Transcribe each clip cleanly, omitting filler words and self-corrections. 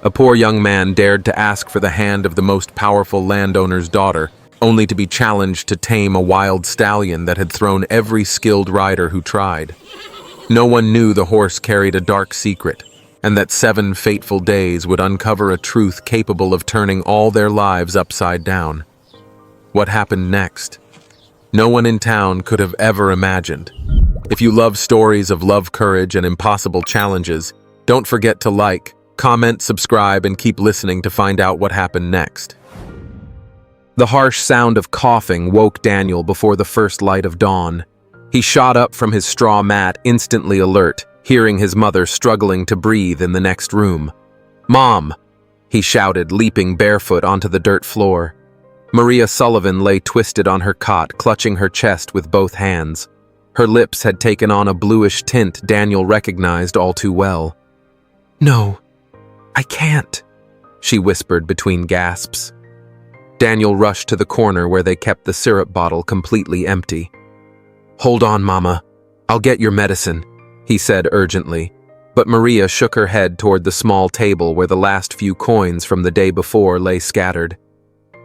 A poor young man dared to ask for the hand of the most powerful landowner's daughter, only to be challenged to tame a wild stallion that had thrown every skilled rider who tried. No one knew the horse carried a dark secret, and that 7 fateful days would uncover a truth capable of turning all their lives upside down. What happened next? No one in town could have ever imagined. If you love stories of love, courage, and impossible challenges, don't forget to like, comment, subscribe, and keep listening to find out what happened next. The harsh sound of coughing woke Daniel before the first light of dawn. He shot up from his straw mat, instantly alert, hearing his mother struggling to breathe in the next room. "Mom!" he shouted, leaping barefoot onto the dirt floor. Maria Sullivan lay twisted on her cot, clutching her chest with both hands. Her lips had taken on a bluish tint Daniel recognized all too well. "No, I can't," she whispered between gasps. Daniel rushed to the corner where they kept the syrup bottle completely empty. "Hold on, Mama. I'll get your medicine," he said urgently, but Maria shook her head toward the small table where the last few coins from the day before lay scattered.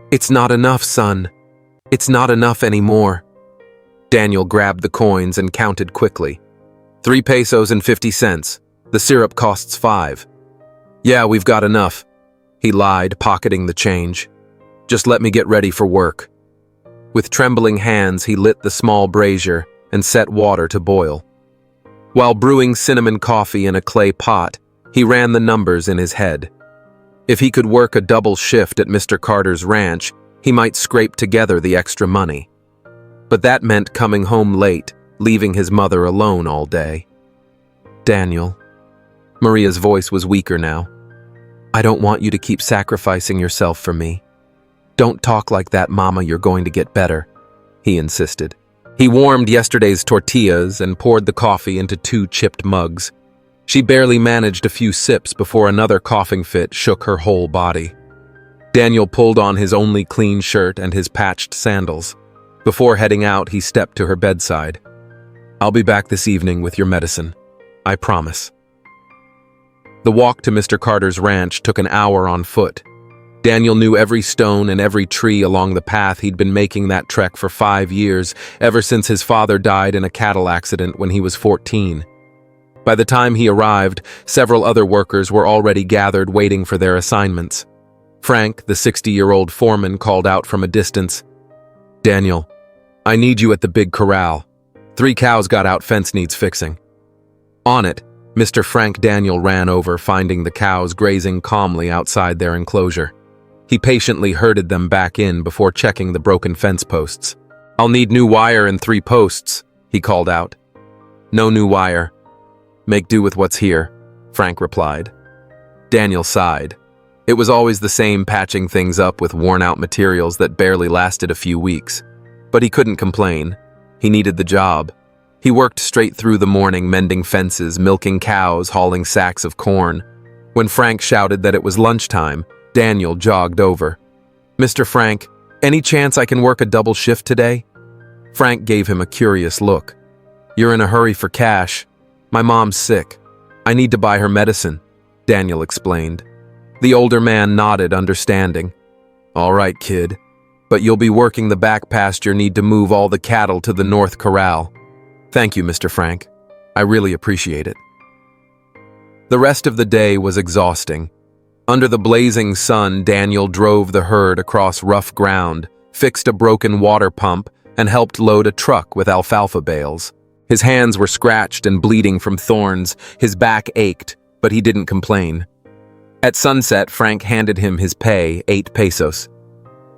"It's not enough, son. It's not enough anymore." Daniel grabbed the coins and counted quickly. 3 pesos and 50 cents. The syrup costs 5. "Yeah, we've got enough," he lied, pocketing the change. "Just let me get ready for work." With trembling hands, he lit the small brazier and set water to boil. While brewing cinnamon coffee in a clay pot, he ran the numbers in his head. If he could work a double shift at Mr. Carter's ranch, he might scrape together the extra money. But that meant coming home late, leaving his mother alone all day. "Daniel," Maria's voice was weaker now, "I don't want you to keep sacrificing yourself for me. Don't talk like that, Mama, you're going to get better," he insisted. He warmed yesterday's tortillas and poured the coffee into 2 chipped mugs. She barely managed a few sips before another coughing fit shook her whole body. Daniel pulled on his only clean shirt and his patched sandals. Before heading out, he stepped to her bedside. "I'll be back this evening with your medicine. I promise." The walk to Mr. Carter's ranch took an hour on foot. Daniel knew every stone and every tree along the path. He'd been making that trek for 5 years, ever since his father died in a cattle accident when he was 14. By the time he arrived, several other workers were already gathered waiting for their assignments. Frank, the 60-year-old foreman, called out from a distance, "Daniel, I need you at the big corral. 3 cows got out, fence needs fixing." On it, Mr. Frank Daniel ran over, finding the cows grazing calmly outside their enclosure. He patiently herded them back in before checking the broken fence posts. "I'll need new wire and 3 posts," he called out. "No new wire. Make do with what's here," Frank replied. Daniel sighed. It was always the same, patching things up with worn-out materials that barely lasted a few weeks. But he couldn't complain. He needed the job. He worked straight through the morning, mending fences, milking cows, hauling sacks of corn. When Frank shouted that it was lunchtime, Daniel jogged over. "Mr. Frank, any chance I can work a double shift today?" Frank gave him a curious look. "You're in a hurry for cash. My mom's sick. I need to buy her medicine," Daniel explained. The older man nodded, understanding. "All right, kid. But you'll be working the back pasture, need to move all the cattle to the north corral." "Thank you, Mr. Frank. I really appreciate it." The rest of the day was exhausting. Under the blazing sun, Daniel drove the herd across rough ground, fixed a broken water pump, and helped load a truck with alfalfa bales. His hands were scratched and bleeding from thorns, his back ached, but he didn't complain. At sunset, Frank handed him his pay, 8 pesos.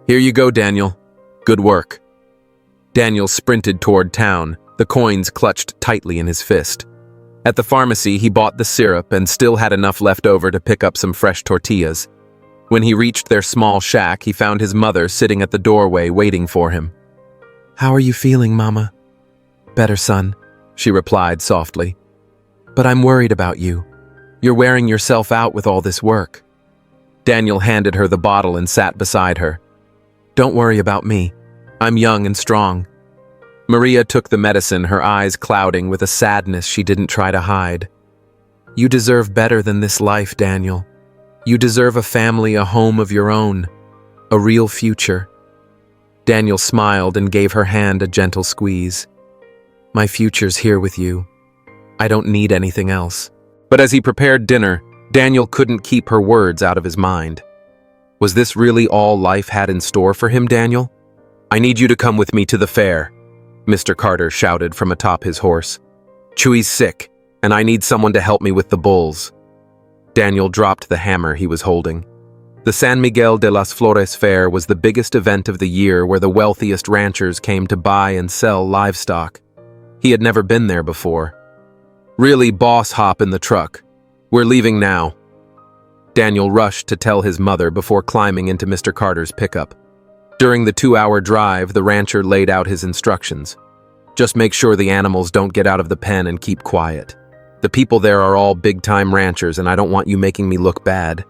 "Here you go, Daniel. Good work." Daniel sprinted toward town, the coins clutched tightly in his fist. At the pharmacy, he bought the syrup and still had enough left over to pick up some fresh tortillas. When he reached their small shack, he found his mother sitting at the doorway waiting for him. "How are you feeling, Mama?" "Better, son," she replied softly. "But I'm worried about you. You're wearing yourself out with all this work." Daniel handed her the bottle and sat beside her. "Don't worry about me. I'm young and strong." Maria took the medicine, her eyes clouding with a sadness she didn't try to hide. "You deserve better than this life, Daniel. You deserve a family, a home of your own, a real future." Daniel smiled and gave her hand a gentle squeeze. "My future's here with you. I don't need anything else." But as he prepared dinner, Daniel couldn't keep her words out of his mind. Was this really all life had in store for him, Daniel? "I need you to come with me to the fair," Mr. Carter shouted from atop his horse. "Chewy's sick, and I need someone to help me with the bulls." Daniel dropped the hammer he was holding. The San Miguel de las Flores Fair was the biggest event of the year where the wealthiest ranchers came to buy and sell livestock. He had never been there before. "Really, boss, hop in the truck. We're leaving now." Daniel rushed to tell his mother before climbing into Mr. Carter's pickup. During the 2-hour drive, the rancher laid out his instructions. "Just make sure the animals don't get out of the pen and keep quiet. The people there are all big-time ranchers, and I don't want you making me look bad."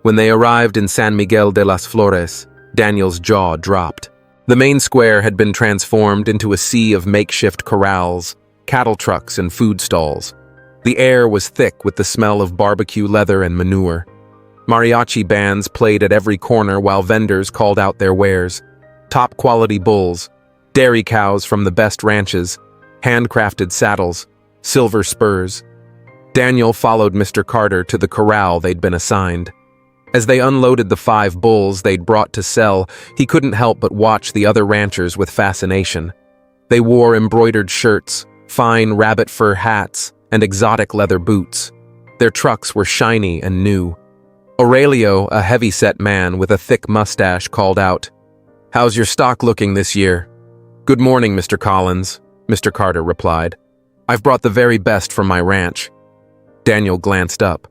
When they arrived in San Miguel de las Flores, Daniel's jaw dropped. The main square had been transformed into a sea of makeshift corrals, cattle trucks, and food stalls. The air was thick with the smell of barbecue leather and manure. Mariachi bands played at every corner while vendors called out their wares. Top-quality bulls, dairy cows from the best ranches, handcrafted saddles, silver spurs. Daniel followed Mr. Carter to the corral they'd been assigned. As they unloaded the 5 bulls they'd brought to sell, he couldn't help but watch the other ranchers with fascination. They wore embroidered shirts, fine rabbit fur hats, and exotic leather boots. Their trucks were shiny and new. Aurelio, a heavy-set man with a thick mustache, called out, "How's your stock looking this year?" "Good morning, Mr. Collins," Mr. Carter replied. "I've brought the very best from my ranch." Daniel glanced up.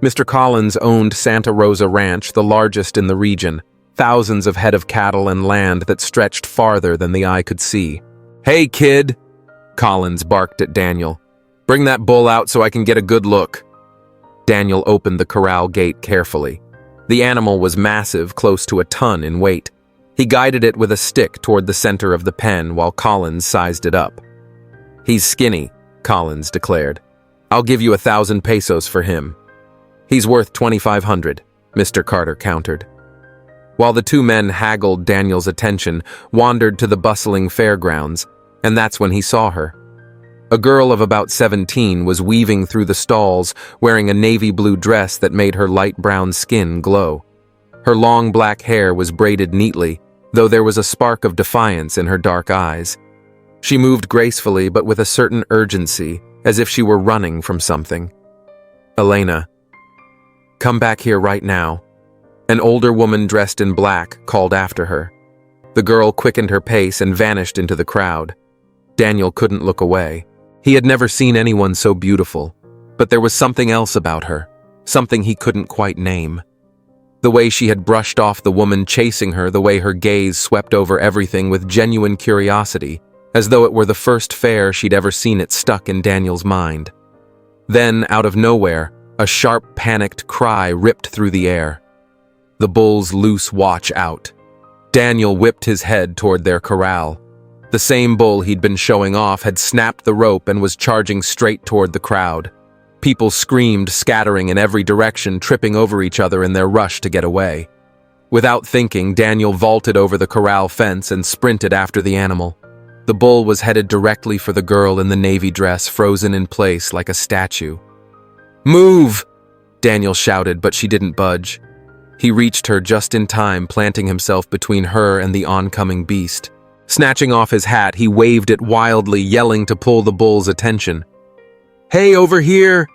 Mr. Collins owned Santa Rosa Ranch, the largest in the region, thousands of head of cattle and land that stretched farther than the eye could see. "Hey, kid," Collins barked at Daniel. "Bring that bull out so I can get a good look." Daniel opened the corral gate carefully. The animal was massive, close to a ton in weight. He guided it with a stick toward the center of the pen while Collins sized it up. "He's skinny," Collins declared. "I'll give you 1,000 pesos for him." "He's worth 2,500, Mr. Carter countered. While the two men haggled, Daniel's attention wandered to the bustling fairgrounds, and that's when he saw her. A girl of about 17 was weaving through the stalls, wearing a navy blue dress that made her light brown skin glow. Her long black hair was braided neatly, though there was a spark of defiance in her dark eyes. She moved gracefully but with a certain urgency, as if she were running from something. "Elena, come back here right now," an older woman dressed in black called after her. The girl quickened her pace and vanished into the crowd. Daniel couldn't look away. He had never seen anyone so beautiful, but there was something else about her, something he couldn't quite name. The way she had brushed off the woman chasing her, the way her gaze swept over everything with genuine curiosity, as though it were the first fair she'd ever seen, it stuck in Daniel's mind. Then, out of nowhere, a sharp, panicked cry ripped through the air. The bulls loose watch out. Daniel whipped his head toward their corral. The same bull he'd been showing off had snapped the rope and was charging straight toward the crowd. People screamed, scattering in every direction, tripping over each other in their rush to get away. Without thinking, Daniel vaulted over the corral fence and sprinted after the animal. The bull was headed directly for the girl in the navy dress, frozen in place like a statue. "Move!" Daniel shouted, but she didn't budge. He reached her just in time, planting himself between her and the oncoming beast. Snatching off his hat, he waved it wildly, yelling to pull the bull's attention. "Hey, over here!"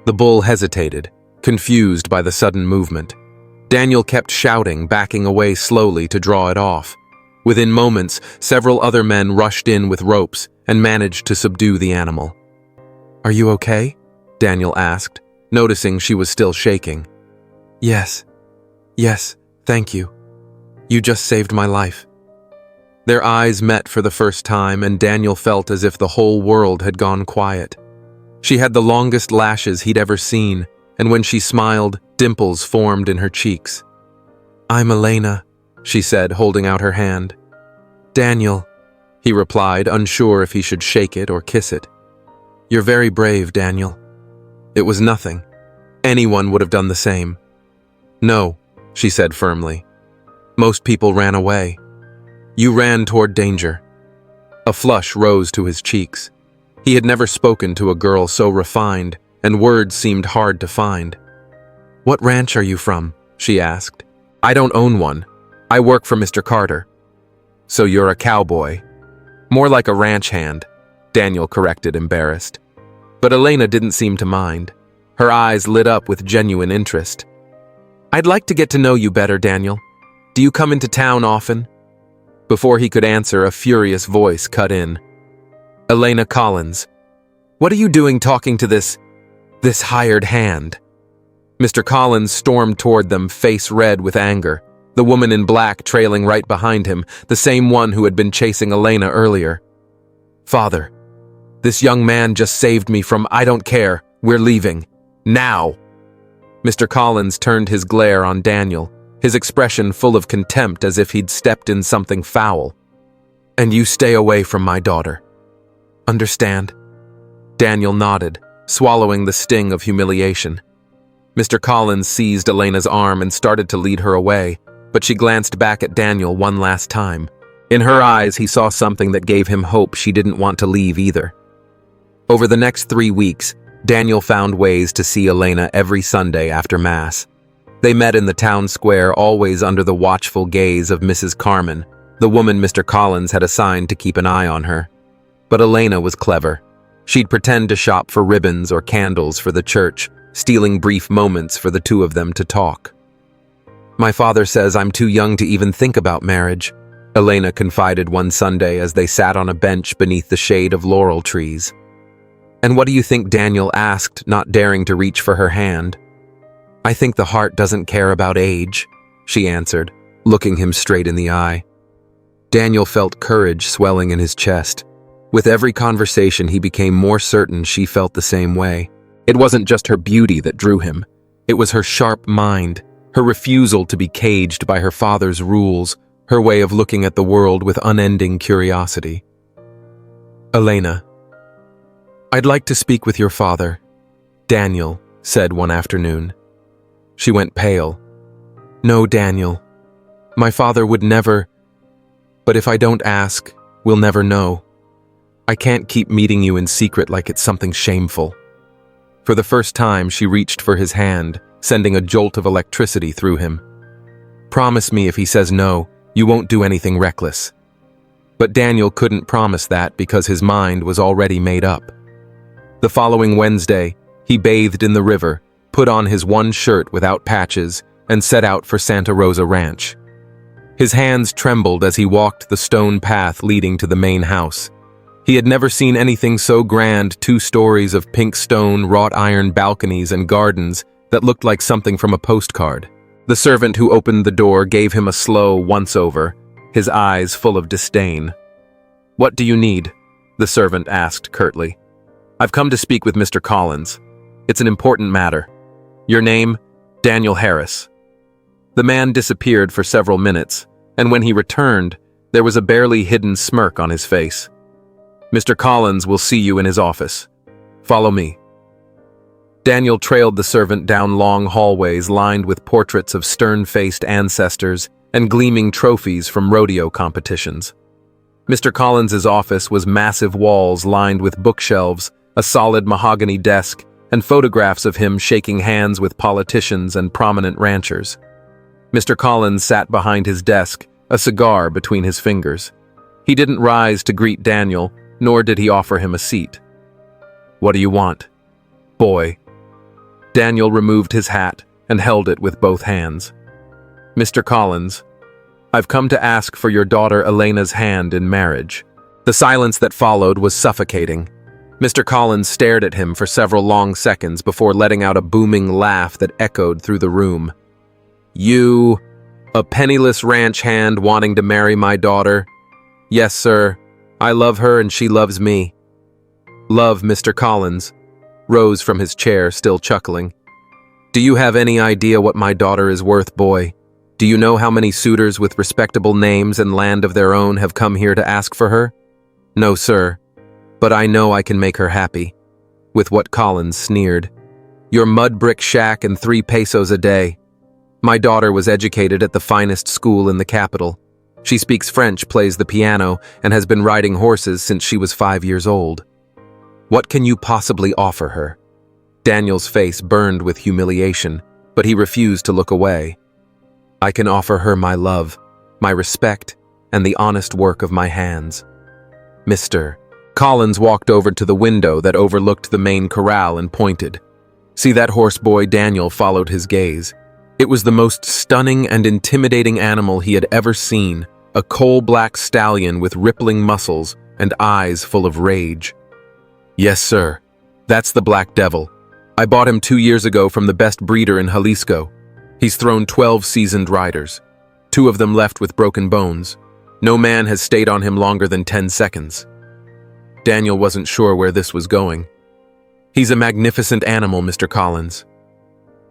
The bull hesitated, confused by the sudden movement. Daniel kept shouting, backing away slowly to draw it off. Within moments, several other men rushed in with ropes and managed to subdue the animal. "Are you okay?" Daniel asked, noticing she was still shaking. Yes, thank you. You just saved my life." Their eyes met for the first time, and Daniel felt as if the whole world had gone quiet. She had the longest lashes he'd ever seen, and when she smiled, dimples formed in her cheeks. "I'm Elena," she said, holding out her hand. "Daniel," he replied, unsure if he should shake it or kiss it. "You're very brave, Daniel." "It was nothing. Anyone would have done the same. No, she said firmly. Most people ran away. You ran toward danger. A flush rose to his cheeks. He had never spoken to a girl so refined, and words seemed hard to find. What ranch are you from? She asked. I don't own one. I work for Mr. Carter. So you're a cowboy. More like a ranch hand, Daniel corrected, embarrassed. But Elena didn't seem to mind. Her eyes lit up with genuine interest. I'd like to get to know you better, Daniel. Do you come into town often? Before he could answer, a furious voice cut in. Elena Collins, what are you doing talking to this hired hand? Mr. Collins stormed toward them, face red with anger, the woman in black trailing right behind him, the same one who had been chasing Elena earlier. Father, this young man just saved me from I don't care, we're leaving. Now! Mr. Collins turned his glare on Daniel, his expression full of contempt as if he'd stepped in something foul. And you stay away from my daughter. Understand? Daniel nodded, swallowing the sting of humiliation. Mr. Collins seized Elena's arm and started to lead her away, but she glanced back at Daniel one last time. In her eyes, he saw something that gave him hope she didn't want to leave either. Over the next 3 weeks, Daniel found ways to see Elena every Sunday after Mass. They met in the town square, always under the watchful gaze of Mrs. Carmen, the woman Mr. Collins had assigned to keep an eye on her. But Elena was clever. She'd pretend to shop for ribbons or candles for the church, stealing brief moments for the two of them to talk. My father says I'm too young to even think about marriage, Elena confided one Sunday as they sat on a bench beneath the shade of laurel trees. And what do you think Daniel asked, not daring to reach for her hand? I think the heart doesn't care about age, she answered, looking him straight in the eye. Daniel felt courage swelling in his chest. With every conversation, he became more certain she felt the same way. It wasn't just her beauty that drew him. It was her sharp mind, her refusal to be caged by her father's rules, her way of looking at the world with unending curiosity. Elena, I'd like to speak with your father, Daniel said one afternoon. She went pale. No, Daniel. My father would never. But if I don't ask, we'll never know. I can't keep meeting you in secret like it's something shameful. For the first time, she reached for his hand, sending a jolt of electricity through him. Promise me if he says no, you won't do anything reckless. But Daniel couldn't promise that because his mind was already made up. The following Wednesday, he bathed in the river, put on his one shirt without patches, and set out for Santa Rosa Ranch. His hands trembled as he walked the stone path leading to the main house. He had never seen anything so grand, 2 stories of pink stone, wrought iron balconies and gardens that looked like something from a postcard. The servant who opened the door gave him a slow once-over, his eyes full of disdain. What do you need? The servant asked curtly. I've come to speak with Mr. Collins. It's an important matter. Your name? Daniel Harris. The man disappeared for several minutes, and when he returned, there was a barely hidden smirk on his face. Mr. Collins will see you in his office. Follow me. Daniel trailed the servant down long hallways lined with portraits of stern-faced ancestors and gleaming trophies from rodeo competitions. Mr. Collins's office was massive walls lined with bookshelves, a solid mahogany desk, and photographs of him shaking hands with politicians and prominent ranchers. Mr. Collins sat behind his desk, a cigar between his fingers. He didn't rise to greet Daniel, nor did he offer him a seat. What do you want, boy? Daniel removed his hat and held it with both hands. Mr. Collins, I've come to ask for your daughter Elena's hand in marriage. The silence that followed was suffocating. Mr. Collins stared at him for several long seconds before letting out a booming laugh that echoed through the room. You, a penniless ranch hand wanting to marry my daughter? Yes, sir. I love her and she loves me. Love, Mr. Collins, rose from his chair, still chuckling. Do you have any idea what my daughter is worth, boy? Do you know how many suitors with respectable names and land of their own have come here to ask for her? No, sir. But I know I can make her happy. With what Collins sneered. Your mud brick shack and 3 pesos a day. My daughter was educated at the finest school in the capital. She speaks French, plays the piano, and has been riding horses since she was 5 years old. What can you possibly offer her? Daniel's face burned with humiliation, but he refused to look away. I can offer her my love, my respect, and the honest work of my hands. Mr. Collins walked over to the window that overlooked the main corral and pointed. See that horse boy? Daniel followed his gaze. It was the most stunning and intimidating animal he had ever seen, a coal-black stallion with rippling muscles and eyes full of rage. Yes, sir. That's the Black Devil. I bought him 2 years ago from the best breeder in Jalisco. He's thrown 12 seasoned riders. 2 of them left with broken bones. No man has stayed on him longer than 10 seconds. Daniel wasn't sure where this was going. He's a magnificent animal, Mr. Collins.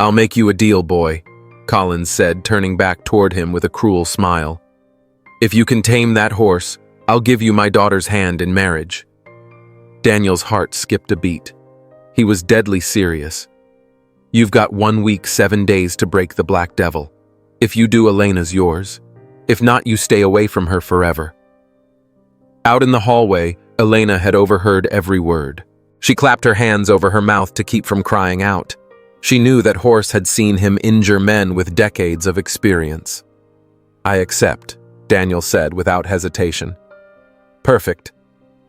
I'll make you a deal, boy, Collins said, turning back toward him with a cruel smile. If you can tame that horse, I'll give you my daughter's hand in marriage. Daniel's heart skipped a beat. He was deadly serious. You've got 1 week, 7 days to break the Black Devil. If you do, Elena's yours. If not, you stay away from her forever. Out in the hallway, Elena had overheard every word. She clapped her hands over her mouth to keep from crying out. She knew that Horse had seen him injure men with decades of experience. I accept, Daniel said without hesitation. Perfect,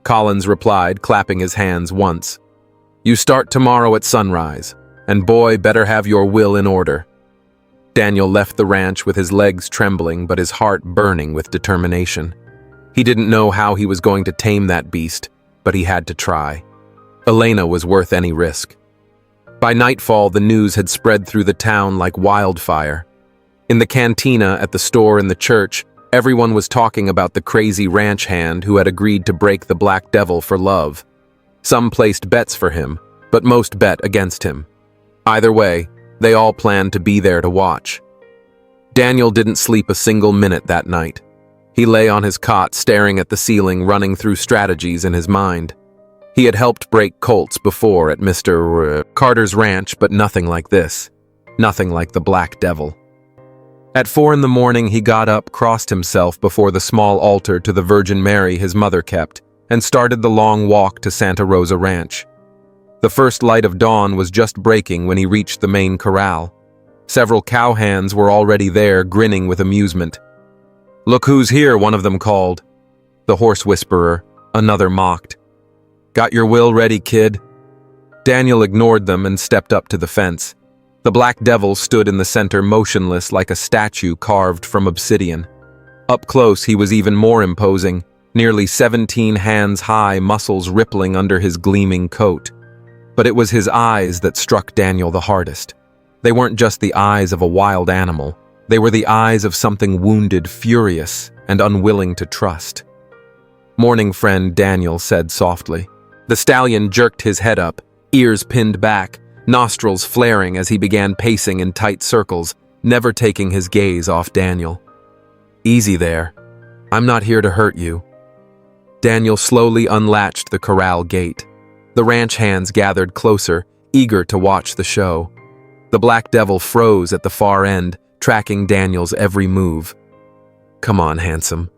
Collins replied, clapping his hands once. You start tomorrow at sunrise, and boy, better have your will in order. Daniel left the ranch with his legs trembling but his heart burning with determination. He didn't know how he was going to tame that beast, but he had to try. Elena was worth any risk. By nightfall, the news had spread through the town like wildfire. In the cantina, at the store, and the church, everyone was talking about the crazy ranch hand who had agreed to break the Black Devil for love. Some placed bets for him, but most bet against him. Either way, they all planned to be there to watch. Daniel didn't sleep a single minute that night. He lay on his cot staring at the ceiling, running through strategies in his mind. He had helped break colts before at Mr. Carter's ranch, but nothing like this. Nothing like the Black Devil. At 4 in the morning, he got up, crossed himself before the small altar to the Virgin Mary his mother kept, and started the long walk to Santa Rosa Ranch. The first light of dawn was just breaking when he reached the main corral. Several cowhands were already there, grinning with amusement. Look who's here, one of them called. The horse whisperer, another mocked. Got your will ready, kid? Daniel ignored them and stepped up to the fence. The Black Devil stood in the center, motionless like a statue carved from obsidian. Up close, he was even more imposing, nearly 17 hands high, muscles rippling under his gleaming coat. But it was his eyes that struck Daniel the hardest. They weren't just the eyes of a wild animal. They were the eyes of something wounded, furious, and unwilling to trust. Morning, friend, Daniel said softly. The stallion jerked his head up, ears pinned back, nostrils flaring as he began pacing in tight circles, never taking his gaze off Daniel. Easy there. I'm not here to hurt you. Daniel slowly unlatched the corral gate. The ranch hands gathered closer, eager to watch the show. The Black Devil froze at the far end, tracking Daniel's every move. Come on, handsome.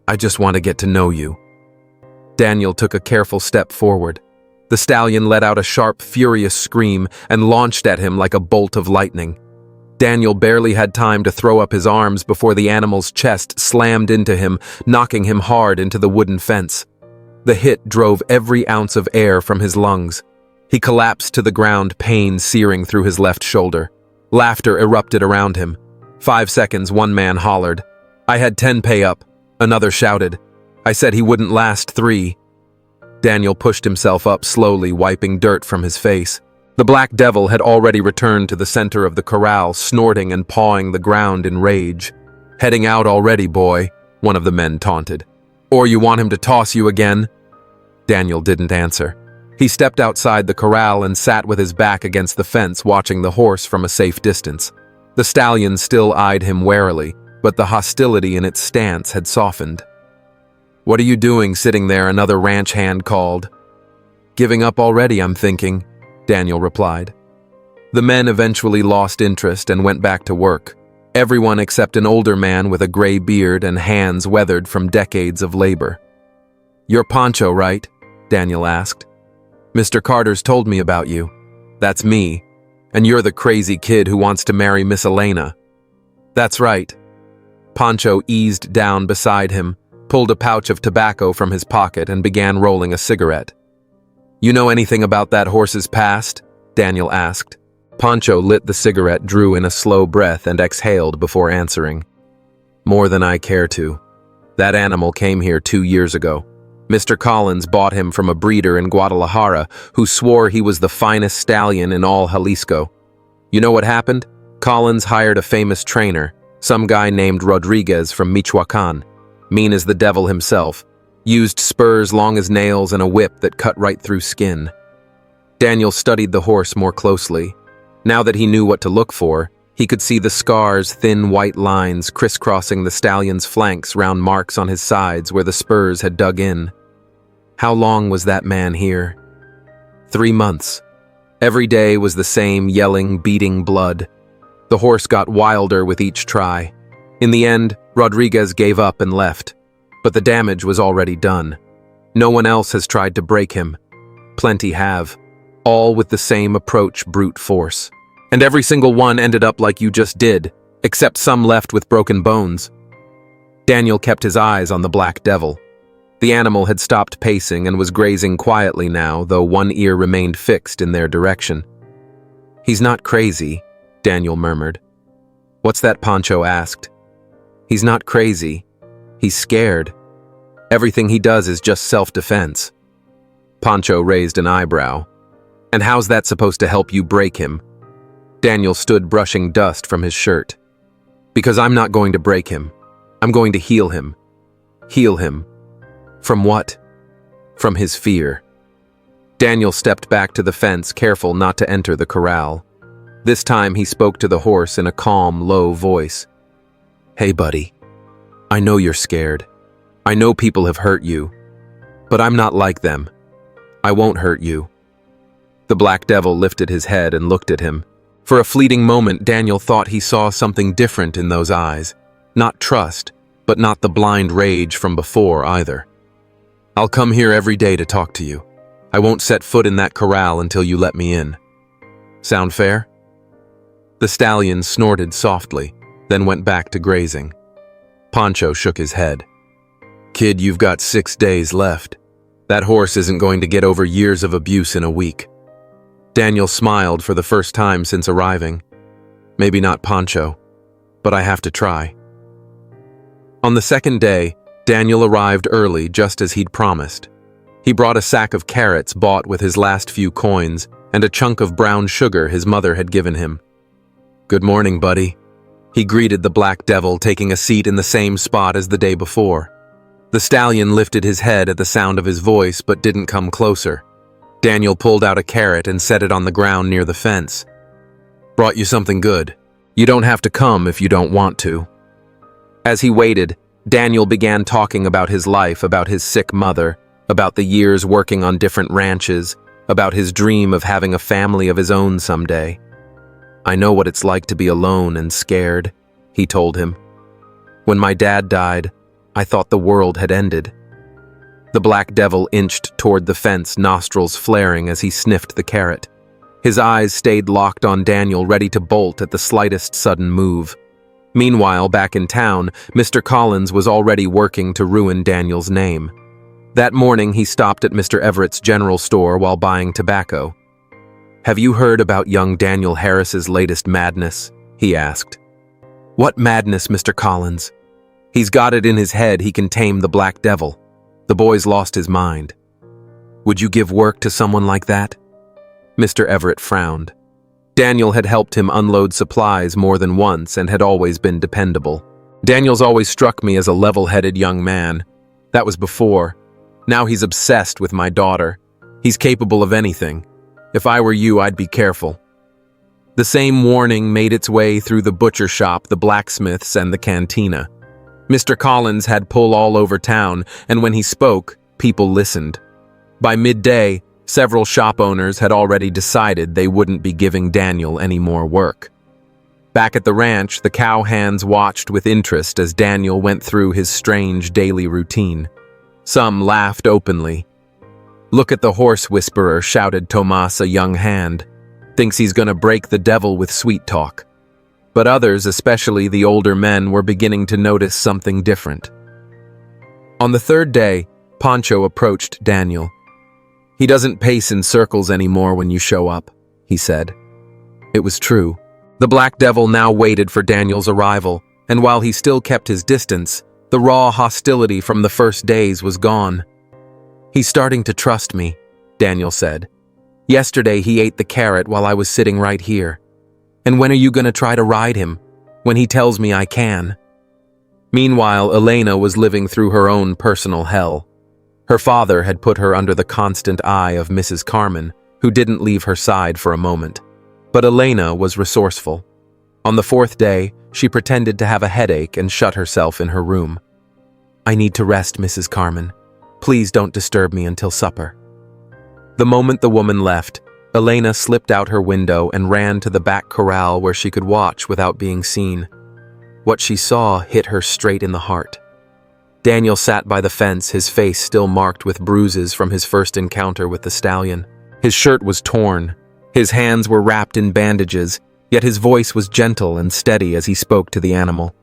I just want to get to know you. Daniel took a careful step forward. The stallion let out a sharp, furious scream and launched at him like a bolt of lightning. Daniel barely had time to throw up his arms before the animal's chest slammed into him, knocking him hard into the wooden fence. The hit drove every ounce of air from his lungs. He collapsed to the ground, pain searing through his left shoulder. Laughter erupted around him. 5 seconds, one man hollered. I had 10 pay up. Another shouted. I said he wouldn't last 3. Daniel pushed himself up slowly, wiping dirt from his face. The Black Devil had already returned to the center of the corral, snorting and pawing the ground in rage. Heading out already, boy, one of the men taunted. Or you want him to toss you again? Daniel didn't answer. He stepped outside the corral and sat with his back against the fence, watching the horse from a safe distance. The stallion still eyed him warily, but the hostility in its stance had softened. What are you doing sitting there? Another ranch hand called. Giving up already, I'm thinking, Daniel replied. The men eventually lost interest and went back to work. Everyone except an older man with a gray beard and hands weathered from decades of labor. "You're Pancho, right?" Daniel asked. "Mr. Carter's told me about you." "That's me. And you're the crazy kid who wants to marry Miss Elena." "That's right." Pancho eased down beside him, pulled a pouch of tobacco from his pocket, and began rolling a cigarette. "You know anything about that horse's past?" Daniel asked. Pancho lit the cigarette, drew in a slow breath, and exhaled before answering. "More than I care to. That animal came here 2 years ago. Mr. Collins bought him from a breeder in Guadalajara who swore he was the finest stallion in all Jalisco. You know what happened? Collins hired a famous trainer, some guy named Rodriguez from Michoacan, mean as the devil himself, used spurs long as nails and a whip that cut right through skin. Daniel studied the horse more closely. Now that he knew what to look for, he could see the scars, thin white lines crisscrossing the stallion's flanks, round marks on his sides where the spurs had dug in. How long was that man here? 3 months. Every day was the same yelling, beating blood. The horse got wilder with each try. In the end, Rodriguez gave up and left. But the damage was already done. No one else has tried to break him. Plenty have. All with the same approach, brute force. And every single one ended up like you just did, except some left with broken bones. Daniel kept his eyes on the black devil. The animal had stopped pacing and was grazing quietly now, though one ear remained fixed in their direction. "He's not crazy," Daniel murmured. "What's that?" Pancho asked. "He's not crazy. He's scared. Everything he does is just self-defense." Pancho raised an eyebrow. "And how's that supposed to help you break him?" Daniel stood brushing dust from his shirt. "Because I'm not going to break him. I'm going to heal him. Heal him. From what? From his fear." Daniel stepped back to the fence, careful not to enter the corral. This time he spoke to the horse in a calm, low voice. "Hey, buddy. I know you're scared. I know people have hurt you. But I'm not like them. I won't hurt you." The black devil lifted his head and looked at him. For a fleeting moment, Daniel thought he saw something different in those eyes. Not trust, but not the blind rage from before either. "I'll come here every day to talk to you. I won't set foot in that corral until you let me in. Sound fair?" The stallion snorted softly, then went back to grazing. Pancho shook his head. "Kid, you've got 6 days left. That horse isn't going to get over years of abuse in a week." Daniel smiled for the first time since arriving. "Maybe not Pancho, but I have to try." On the second day, Daniel arrived early just as he'd promised. He brought a sack of carrots bought with his last few coins and a chunk of brown sugar his mother had given him. "Good morning, buddy." He greeted the black devil, taking a seat in the same spot as the day before. The stallion lifted his head at the sound of his voice but didn't come closer. Daniel pulled out a carrot and set it on the ground near the fence. "Brought you something good. You don't have to come if you don't want to." As he waited, Daniel began talking about his life, about his sick mother, about the years working on different ranches, about his dream of having a family of his own someday. "I know what it's like to be alone and scared," he told him. "When my dad died, I thought the world had ended." The black devil inched toward the fence, nostrils flaring as he sniffed the carrot. His eyes stayed locked on Daniel, ready to bolt at the slightest sudden move. Meanwhile, back in town, Mr. Collins was already working to ruin Daniel's name. That morning, he stopped at Mr. Everett's general store while buying tobacco. "Have you heard about young Daniel Harris's latest madness?" he asked. "What madness, Mr. Collins?" "He's got it in his head he can tame the black devil. The boy's lost his mind." "Would you give work to someone like that?" Mr. Everett frowned. Daniel had helped him unload supplies more than once and had always been dependable. "Daniel's always struck me as a level-headed young man. That was before. Now he's obsessed with my daughter. He's capable of anything. If I were you, I'd be careful." The same warning made its way through the butcher shop, the blacksmiths, and the cantina. Mr. Collins had pull all over town, and when he spoke, people listened. By midday, Several shop owners had already decided they wouldn't be giving Daniel any more work. Back at the ranch, the cowhands watched with interest as Daniel went through his strange daily routine. Some laughed openly. "Look at the horse whisperer," shouted Tomas, a young hand. "Thinks he's gonna break the devil with sweet talk." But others, especially the older men, were beginning to notice something different. On the third day, Pancho approached Daniel. "He doesn't pace in circles anymore when you show up," he said. It was true. The Black Devil now waited for Daniel's arrival, and while he still kept his distance, the raw hostility from the first days was gone. "He's starting to trust me," Daniel said. "Yesterday he ate the carrot while I was sitting right here. And when are you going to try to ride him? When he tells me I can." Meanwhile, Elena was living through her own personal hell. Her father had put her under the constant eye of Mrs. Carmen, who didn't leave her side for a moment. But Elena was resourceful. On the fourth day, she pretended to have a headache and shut herself in her room. "I need to rest, Mrs. Carmen. Please don't disturb me until supper." The moment the woman left, Elena slipped out her window and ran to the back corral where she could watch without being seen. What she saw hit her straight in the heart. Daniel sat by the fence, his face still marked with bruises from his first encounter with the stallion. His shirt was torn. His hands were wrapped in bandages, yet his voice was gentle and steady as he spoke to the animal.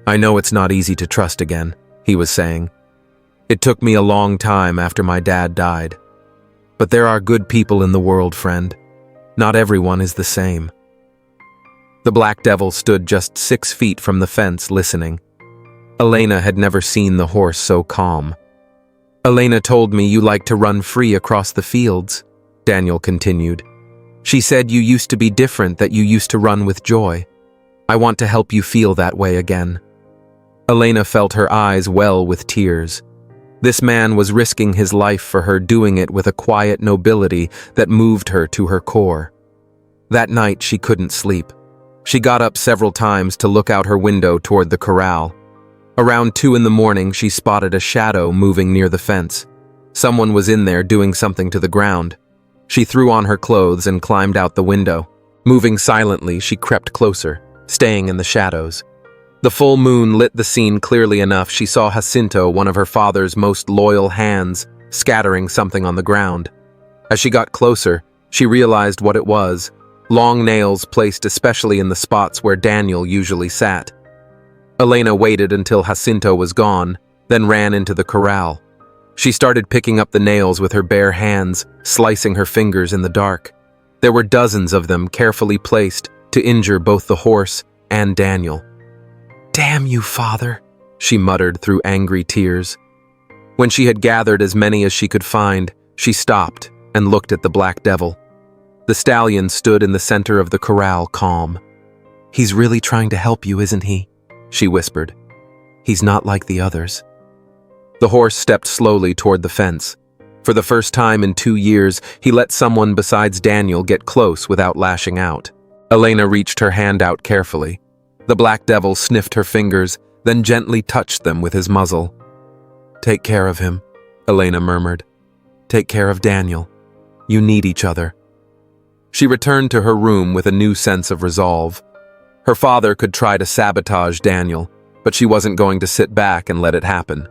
"I know it's not easy to trust again," he was saying. "It took me a long time after my dad died. But there are good people in the world, friend. Not everyone is the same." The Black Devil stood just 6 feet from the fence, listening. Elena had never seen the horse so calm. "Elena told me you like to run free across the fields," Daniel continued. "She said you used to be different, that you used to run with joy. I want to help you feel that way again." Elena felt her eyes well with tears. This man was risking his life for her, doing it with a quiet nobility that moved her to her core. That night she couldn't sleep. She got up several times to look out her window toward the corral. Around 2 in the morning, she spotted a shadow moving near the fence. Someone was in there doing something to the ground. She threw on her clothes and climbed out the window. Moving silently, she crept closer, staying in the shadows. The full moon lit the scene clearly enough. She saw Jacinto, one of her father's most loyal hands, scattering something on the ground. As she got closer, she realized what it was: long nails placed especially in the spots where Daniel usually sat. Elena waited until Jacinto was gone, then ran into the corral. She started picking up the nails with her bare hands, slicing her fingers in the dark. There were dozens of them, carefully placed to injure both the horse and Daniel. "Damn you, father," she muttered through angry tears. When she had gathered as many as she could find, she stopped and looked at the Black Devil. The stallion stood in the center of the corral, calm. "He's really trying to help you, isn't he?" she whispered. "He's not like the others." The horse stepped slowly toward the fence. For the first time in 2 years, he let someone besides Daniel get close without lashing out. Elena reached her hand out carefully. The Black Devil sniffed her fingers, then gently touched them with his muzzle. "Take care of him," Elena murmured. "Take care of Daniel. You need each other." She returned to her room with a new sense of resolve. Her father could try to sabotage Daniel, but she wasn't going to sit back and let it happen.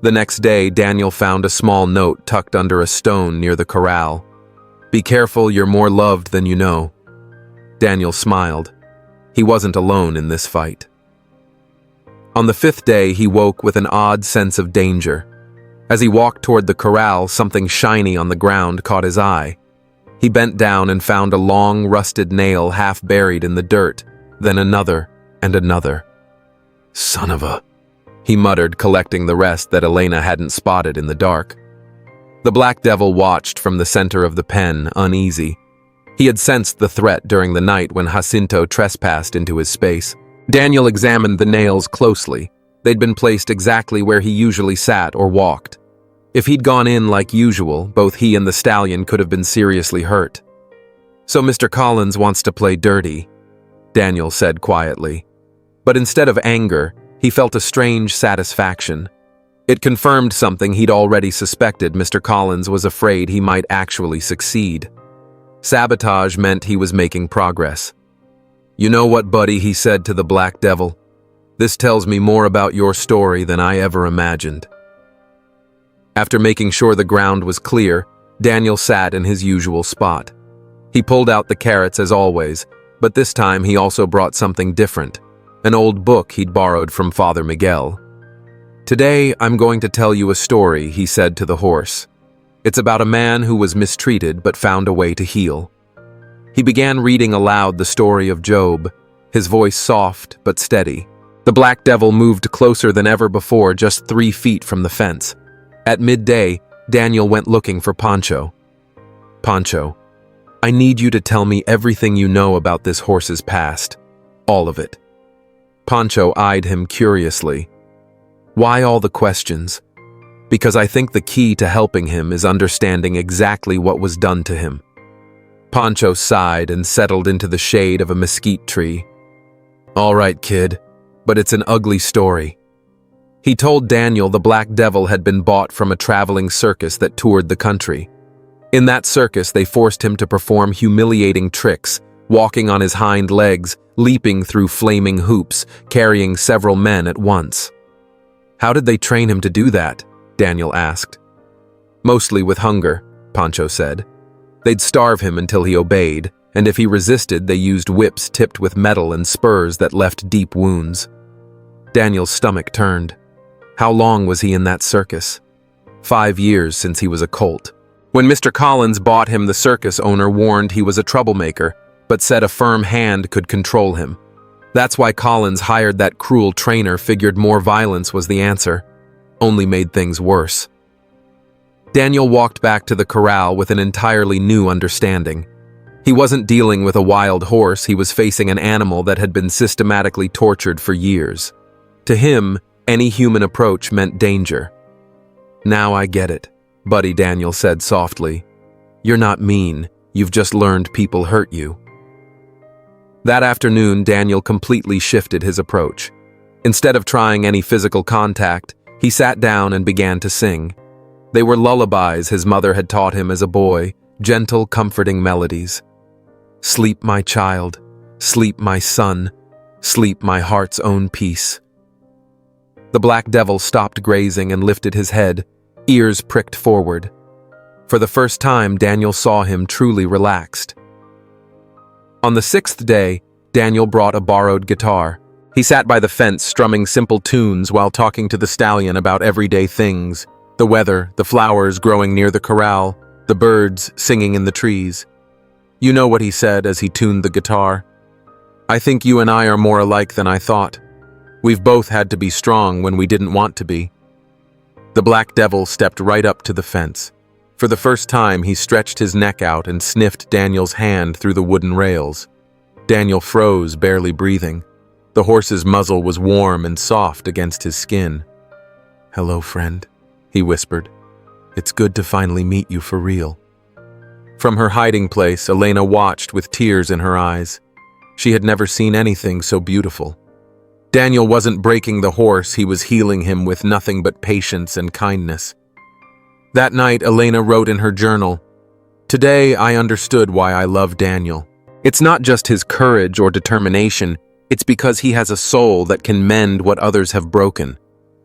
The next day, Daniel found a small note tucked under a stone near the corral. "Be careful, you're more loved than you know." Daniel smiled. He wasn't alone in this fight. On the 5th day, he woke with an odd sense of danger. As he walked toward the corral, something shiny on the ground caught his eye. He bent down and found a long, rusted nail half buried in the dirt, then another and another. "Son of a..." he muttered, collecting the rest that Elena hadn't spotted in the dark. The Black Devil watched from the center of the pen, uneasy. He had sensed the threat during the night when Jacinto trespassed into his space. Daniel examined the nails closely. They'd been placed exactly where he usually sat or walked. If he'd gone in like usual, both he and the stallion could have been seriously hurt. "So Mr. Collins wants to play dirty," Daniel said quietly. But instead of anger, he felt a strange satisfaction. It confirmed something he'd already suspected. Mr. Collins was afraid he might actually succeed. Sabotage meant he was making progress. "You know what, buddy," he said to the Black Devil. "This tells me more about your story than I ever imagined." After making sure the ground was clear, Daniel sat in his usual spot. He pulled out the carrots as always, but this time he also brought something different, an old book he'd borrowed from Father Miguel. "Today, I'm going to tell you a story," he said to the horse. "It's about a man who was mistreated but found a way to heal." He began reading aloud the story of Job, his voice soft but steady. The Black Devil moved closer than ever before, just 3 feet from the fence. At midday, Daniel went looking for Pancho. "Pancho, I need you to tell me everything you know about this horse's past. All of it." Pancho eyed him curiously. "Why all the questions?" "Because I think the key to helping him is understanding exactly what was done to him." Pancho sighed and settled into the shade of a mesquite tree. "All right, kid, but it's an ugly story." He told Daniel the Black Devil had been bought from a traveling circus that toured the country. In that circus, they forced him to perform humiliating tricks, walking on his hind legs, leaping through flaming hoops, carrying several men at once. "How did they train him to do that?" Daniel asked. "Mostly with hunger," Pancho said. "They'd starve him until he obeyed, and if he resisted, they used whips tipped with metal and spurs that left deep wounds." Daniel's stomach turned. How long was he in that circus? 5 years since he was a colt. When Mr. Collins bought him, the circus owner warned he was a troublemaker, but said a firm hand could control him. That's why Collins hired that cruel trainer, figured more violence was the answer. Only made things worse. Daniel walked back to the corral with an entirely new understanding. He wasn't dealing with a wild horse, he was facing an animal that had been systematically tortured for years. To him, any human approach meant danger. "Now I get it," Buddy Daniel said softly. "You're not mean, you've just learned people hurt you." That afternoon, Daniel completely shifted his approach. Instead of trying any physical contact, he sat down and began to sing. They were lullabies his mother had taught him as a boy, gentle, comforting melodies. "Sleep, my child. Sleep, my son. Sleep, my heart's own peace." The Black Devil stopped grazing and lifted his head, ears pricked forward. For the first time, Daniel saw him truly relaxed. On the 6th day, Daniel brought a borrowed guitar. He sat by the fence strumming simple tunes while talking to the stallion about everyday things: the weather, the flowers growing near the corral, the birds singing in the trees. You know what he said as he tuned the guitar? "I think you and I are more alike than I thought. We've both had to be strong when we didn't want to be." The Black Devil stepped right up to the fence. For the first time, he stretched his neck out and sniffed Daniel's hand through the wooden rails. Daniel froze, barely breathing. The horse's muzzle was warm and soft against his skin. "Hello, friend," he whispered. "It's good to finally meet you for real." From her hiding place, Elena watched with tears in her eyes. She had never seen anything so beautiful. Daniel wasn't breaking the horse, he was healing him with nothing but patience and kindness. That night, Elena wrote in her journal, "Today I understood why I love Daniel. It's not just his courage or determination, it's because he has a soul that can mend what others have broken.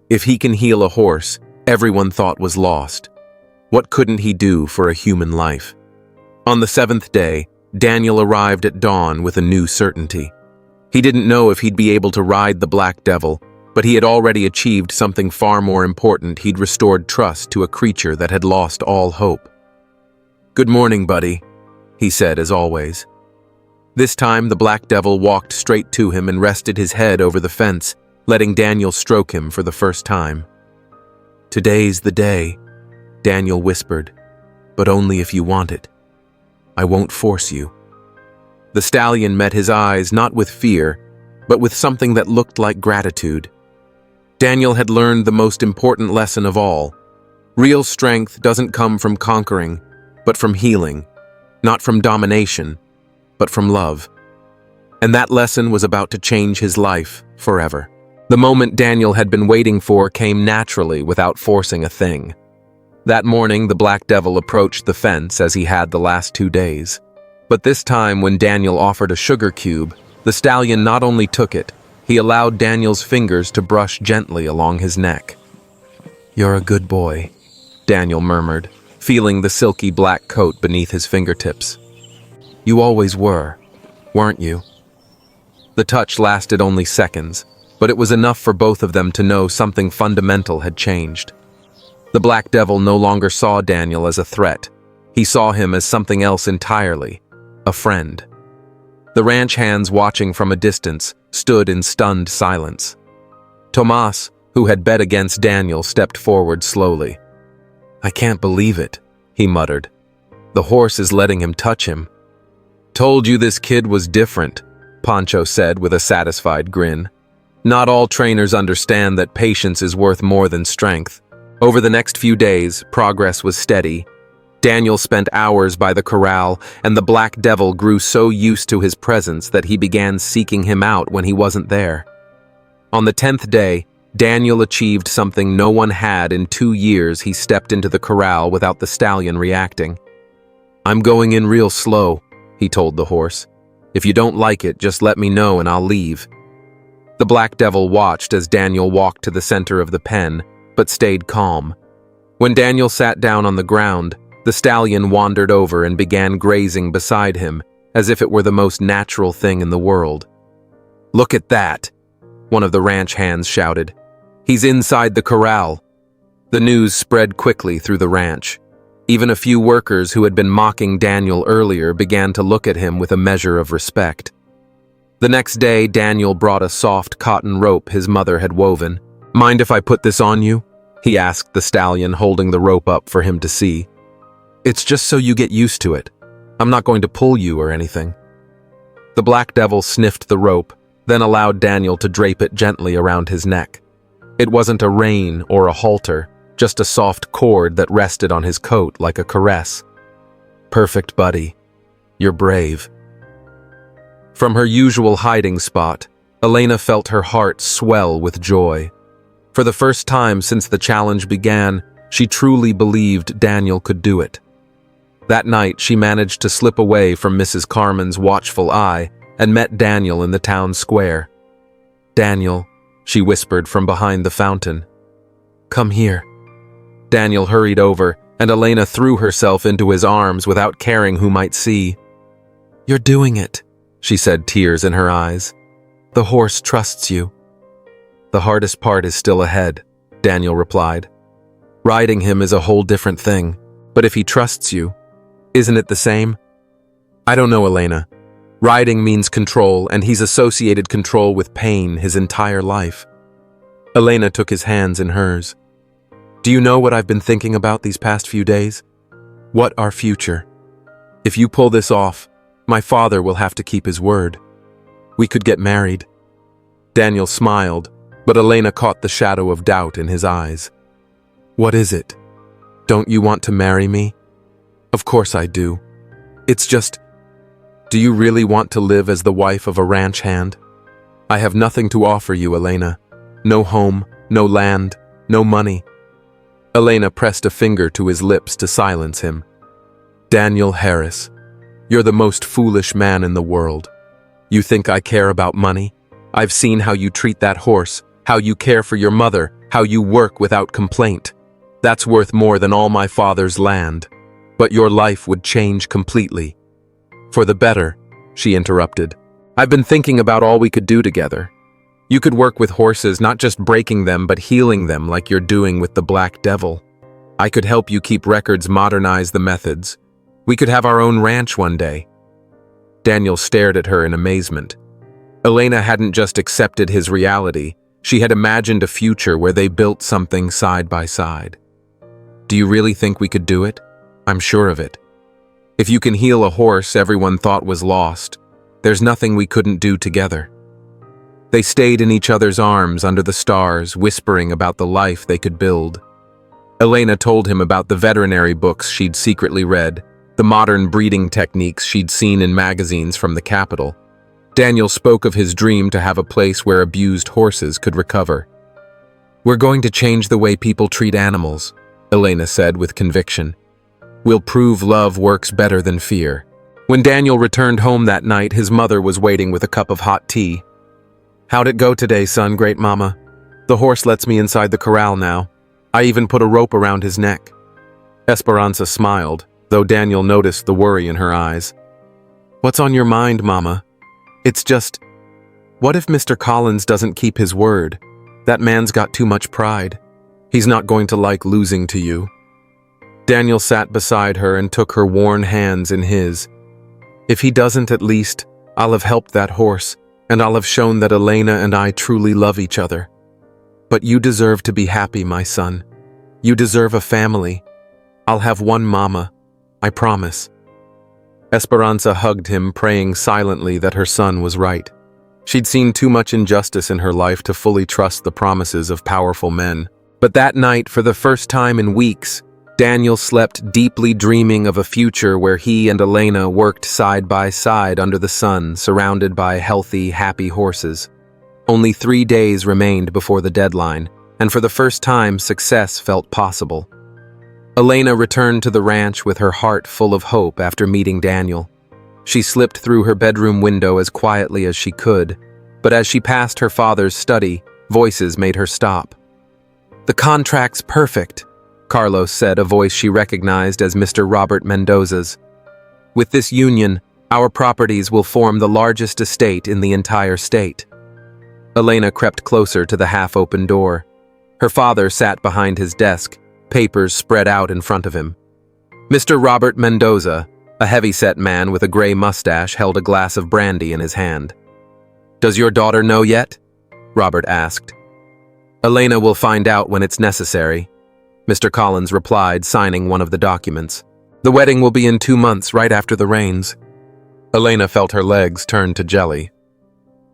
If he can heal a horse, everyone thought was lost. What couldn't he do for a human life?" On the 7th day, Daniel arrived at dawn with a new certainty. He didn't know if he'd be able to ride the Black Devil, but he had already achieved something far more important. He'd restored trust to a creature that had lost all hope. "Good morning, buddy," he said as always. This time, the Black Devil walked straight to him and rested his head over the fence, letting Daniel stroke him for the first time. "Today's the day," Daniel whispered, "but only if you want it. I won't force you." The stallion met his eyes not with fear, but with something that looked like gratitude. Daniel had learned the most important lesson of all. Real strength doesn't come from conquering, but from healing. Not from domination, but from love. And that lesson was about to change his life forever. The moment Daniel had been waiting for came naturally without forcing a thing. That morning, the Black Devil approached the fence as he had the last 2 days. But this time, when Daniel offered a sugar cube, the stallion not only took it, he allowed Daniel's fingers to brush gently along his neck. "You're a good boy," Daniel murmured, feeling the silky black coat beneath his fingertips. "You always were, weren't you?" The touch lasted only seconds, but it was enough for both of them to know something fundamental had changed. The Black Devil no longer saw Daniel as a threat. He saw him as something else entirely, a friend. The ranch hands, watching from a distance, stood in stunned silence. Tomas, who had bet against Daniel, stepped forward slowly. "I can't believe it," he muttered. "The horse is letting him touch him." "Told you this kid was different," Pancho said with a satisfied grin. "Not all trainers understand that patience is worth more than strength." Over the next few days, progress was steady. Daniel spent hours by the corral, and the Black Devil grew so used to his presence that he began seeking him out when he wasn't there. On the 10th day, Daniel achieved something no one had in 2 years. He stepped into the corral without the stallion reacting. "I'm going in real slow," he told the horse. "If you don't like it, just let me know and I'll leave." The Black Devil watched as Daniel walked to the center of the pen, but stayed calm. When Daniel sat down on the ground, the stallion wandered over and began grazing beside him, as if it were the most natural thing in the world. "Look at that!" one of the ranch hands shouted. "He's inside the corral." The news spread quickly through the ranch. Even a few workers who had been mocking Daniel earlier began to look at him with a measure of respect. The next day, Daniel brought a soft cotton rope his mother had woven. "Mind if I put this on you?" he asked the stallion, holding the rope up for him to see. "It's just so you get used to it. I'm not going to pull you or anything." The Black Devil sniffed the rope, then allowed Daniel to drape it gently around his neck. It wasn't a rein or a halter, just a soft cord that rested on his coat like a caress. "Perfect, buddy. You're brave." From her usual hiding spot, Elena felt her heart swell with joy. For the first time since the challenge began, she truly believed Daniel could do it. That night, she managed to slip away from Mrs. Carmen's watchful eye and met Daniel in the town square. "Daniel," she whispered from behind the fountain. "Come here." Daniel hurried over, and Elena threw herself into his arms without caring who might see. "You're doing it," she said, tears in her eyes. "The horse trusts you." "The hardest part is still ahead," Daniel replied. "Riding him is a whole different thing, but if he trusts you, isn't it the same?" "I don't know, Elena. Riding means control, and he's associated control with pain his entire life." Elena took his hands in hers. "Do you know what I've been thinking about these past few days? What our future? If you pull this off, my father will have to keep his word. We could get married." Daniel smiled, but Elena caught the shadow of doubt in his eyes. "What is it? Don't you want to marry me?" "Of course I do. It's just, do you really want to live as the wife of a ranch hand? I have nothing to offer you, Elena. No home, no land, no money." Elena pressed a finger to his lips to silence him. "Daniel Harris, you're the most foolish man in the world. You think I care about money? I've seen how you treat that horse, how you care for your mother, how you work without complaint. That's worth more than all my father's land. But your life would change completely." "For the better," she interrupted. "I've been thinking about all we could do together. You could work with horses, not just breaking them, but healing them like you're doing with the Black Devil. I could help you keep records, modernize the methods. We could have our own ranch one day." Daniel stared at her in amazement. Elena hadn't just accepted his reality, she had imagined a future where they built something side by side. "Do you really think we could do it? I'm sure of it. If you can heal a horse everyone thought was lost, there's nothing we couldn't do together." They stayed in each other's arms under the stars, whispering about the life they could build. Elena told him about the veterinary books she'd secretly read, the modern breeding techniques she'd seen in magazines from the capital. Daniel spoke of his dream to have a place where abused horses could recover. "We're going to change the way people treat animals," Elena said with conviction. "We'll prove love works better than fear." When Daniel returned home that night, his mother was waiting with a cup of hot tea. "How'd it go today, son, great mama? The horse lets me inside the corral now. I even put a rope around his neck." Esperanza smiled, though Daniel noticed the worry in her eyes. "What's on your mind, mama? It's just, what if Mr. Collins doesn't keep his word? That man's got too much pride. He's not going to like losing to you." Daniel sat beside her and took her worn hands in his. "If he doesn't, at least, I'll have helped that horse, and I'll have shown that Elena and I truly love each other. But you deserve to be happy, my son. You deserve a family. I'll have one mama, I promise." Esperanza hugged him, praying silently that her son was right. She'd seen too much injustice in her life to fully trust the promises of powerful men. But that night, for the first time in weeks, Daniel slept deeply, dreaming of a future where he and Elena worked side by side under the sun, surrounded by healthy, happy horses. Only 3 days remained before the deadline, and for the first time, success felt possible. Elena returned to the ranch with her heart full of hope after meeting Daniel. She slipped through her bedroom window as quietly as she could, but as she passed her father's study, voices made her stop. "The contract's perfect," Carlos said, a voice she recognized as Mr. Robert Mendoza's. "With this union, our properties will form the largest estate in the entire state." Elena crept closer to the half-open door. Her father sat behind his desk, papers spread out in front of him. Mr. Robert Mendoza, a heavy-set man with a gray mustache, held a glass of brandy in his hand. "Does your daughter know yet?" Robert asked. "Elena will find out when it's necessary," Mr. Collins replied, signing one of the documents. "The wedding will be in 2 months, right after the rains." Elena felt her legs turn to jelly.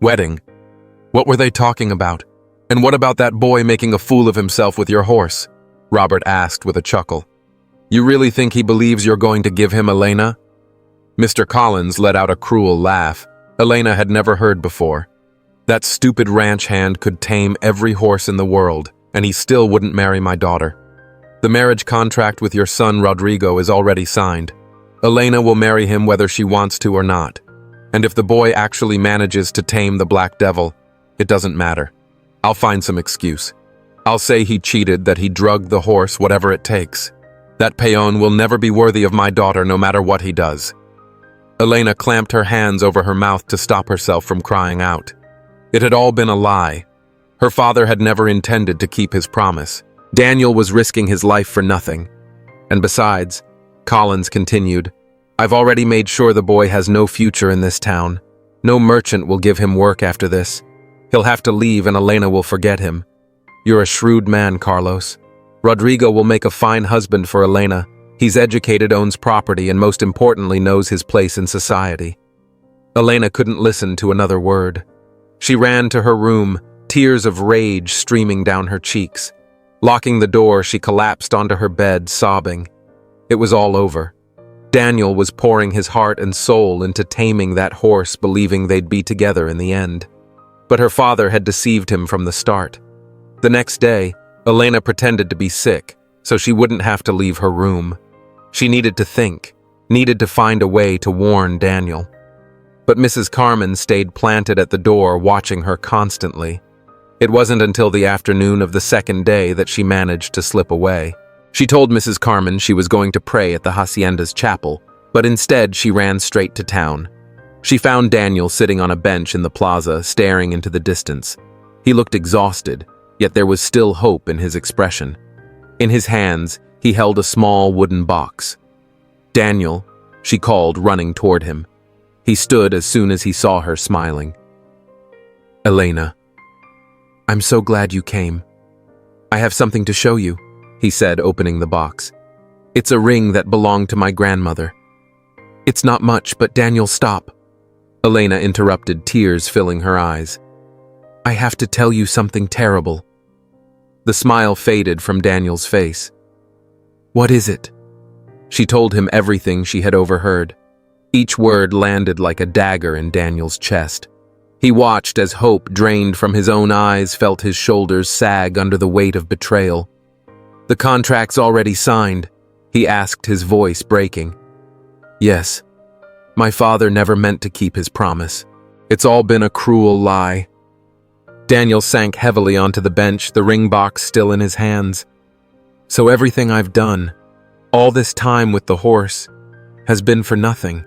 "Wedding? What were they talking about? And what about that boy making a fool of himself with your horse?" Robert asked with a chuckle. "You really think he believes you're going to give him Elena?" Mr. Collins let out a cruel laugh Elena had never heard before. "That stupid ranch hand could tame every horse in the world, and he still wouldn't marry my daughter. The marriage contract with your son Rodrigo is already signed. Elena will marry him whether she wants to or not. And if the boy actually manages to tame the Black Devil, it doesn't matter. I'll find some excuse. I'll say he cheated, that he drugged the horse, whatever it takes. That peon will never be worthy of my daughter no matter what he does." Elena clamped her hands over her mouth to stop herself from crying out. It had all been a lie. Her father had never intended to keep his promise. Daniel was risking his life for nothing. And besides, Collins continued, "I've already made sure the boy has no future in this town. No merchant will give him work after this. He'll have to leave and Elena will forget him. You're a shrewd man, Carlos. Rodrigo will make a fine husband for Elena. He's educated, owns property, and most importantly knows his place in society." Elena couldn't listen to another word. She ran to her room, tears of rage streaming down her cheeks. Locking the door, she collapsed onto her bed, sobbing. It was all over. Daniel was pouring his heart and soul into taming that horse, believing they'd be together in the end. But her father had deceived him from the start. The next day, Elena pretended to be sick, so she wouldn't have to leave her room. She needed to think, needed to find a way to warn Daniel. But Mrs. Carmen stayed planted at the door, watching her constantly. It wasn't until the afternoon of the second day that she managed to slip away. She told Mrs. Carmen she was going to pray at the hacienda's chapel, but instead she ran straight to town. She found Daniel sitting on a bench in the plaza, staring into the distance. He looked exhausted, yet there was still hope in his expression. In his hands, he held a small wooden box. "Daniel," she called, running toward him. He stood as soon as he saw her, smiling. "Elena, I'm so glad you came. I have something to show you," he said, opening the box. "It's a ring that belonged to my grandmother." "It's not much, but Daniel, stop," Elena interrupted, tears filling her eyes. "I have to tell you something terrible." The smile faded from Daniel's face. "What is it?" She told him everything she had overheard. Each word landed like a dagger in Daniel's chest. He watched as hope drained from his own eyes, felt his shoulders sag under the weight of betrayal. "The contract's already signed," he asked, his voice breaking. "Yes. My father never meant to keep his promise. It's all been a cruel lie." Daniel sank heavily onto the bench, the ring box still in his hands. "So everything I've done, all this time with the horse, has been for nothing."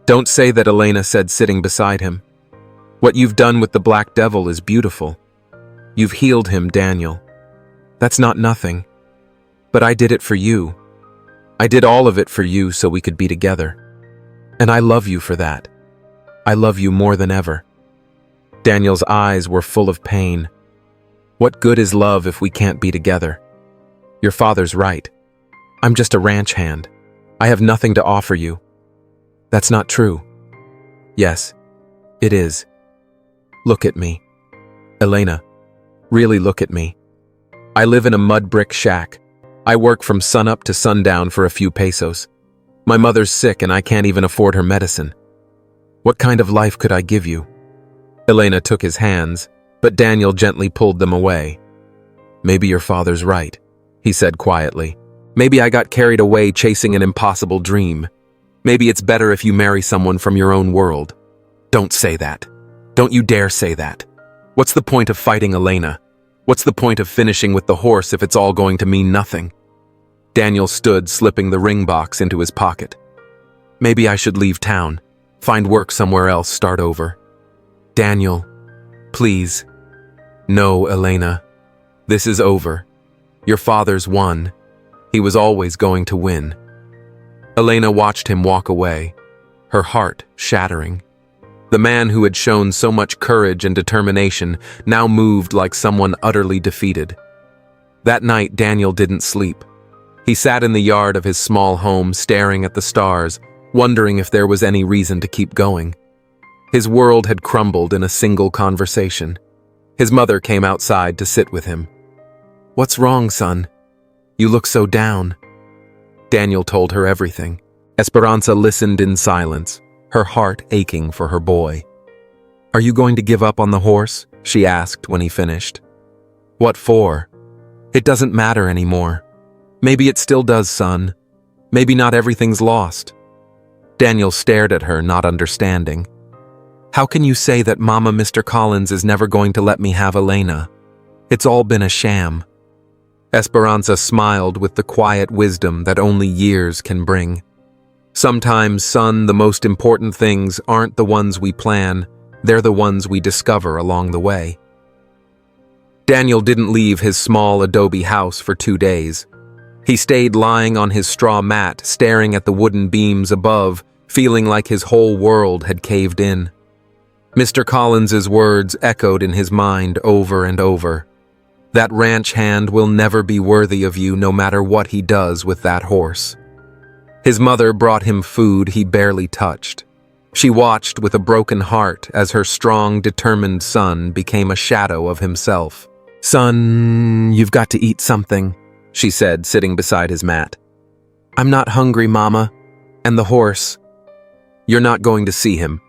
"Don't say that," Elena said, sitting beside him. "What you've done with the Black Devil is beautiful. You've healed him, Daniel. That's not nothing. But I did it for you. I did all of it for you so we could be together. And I love you for that. I love you more than ever." Daniel's eyes were full of pain. "What good is love if we can't be together? Your father's right. I'm just a ranch hand. I have nothing to offer you." "That's not true." "Yes, it is. Look at me. Elena, really look at me. I live in a mud brick shack. I work from sunup to sundown for a few pesos. My mother's sick and I can't even afford her medicine. What kind of life could I give you?" Elena took his hands, but Daniel gently pulled them away. "Maybe your father's right," he said quietly. "Maybe I got carried away chasing an impossible dream. Maybe it's better if you marry someone from your own world." "Don't say that. Don't you dare say that. What's the point of fighting Elena? What's the point of finishing with the horse if it's all going to mean nothing?" Daniel stood, slipping the ring box into his pocket. "Maybe I should leave town, find work somewhere else, start over." "Daniel, please." "No, Elena. This is over. Your father's won. He was always going to win." Elena watched him walk away, her heart shattering. The man who had shown so much courage and determination now moved like someone utterly defeated. That night, Daniel didn't sleep. He sat in the yard of his small home, staring at the stars, wondering if there was any reason to keep going. His world had crumbled in a single conversation. His mother came outside to sit with him. "What's wrong, son? You look so down." Daniel told her everything. Esperanza listened in silence, her heart aching for her boy. "Are you going to give up on the horse?" she asked when he finished. "What for? It doesn't matter anymore. Maybe it still does, son. Maybe not everything's lost." Daniel stared at her, not understanding. "How can you say that Mama Mr. Collins is never going to let me have Elena? It's all been a sham." Esperanza smiled with the quiet wisdom that only years can bring. "Sometimes, son, the most important things aren't the ones we plan, they're the ones we discover along the way." Daniel didn't leave his small adobe house for 2 days. He stayed lying on his straw mat, staring at the wooden beams above, feeling like his whole world had caved in. Mr. Collins's words echoed in his mind over and over. "That ranch hand will never be worthy of you no matter what he does with that horse." His mother brought him food he barely touched. She watched with a broken heart as her strong, determined son became a shadow of himself. "Son, you've got to eat something," she said, sitting beside his mat. "I'm not hungry, Mama. And the horse." "You're not going to see him."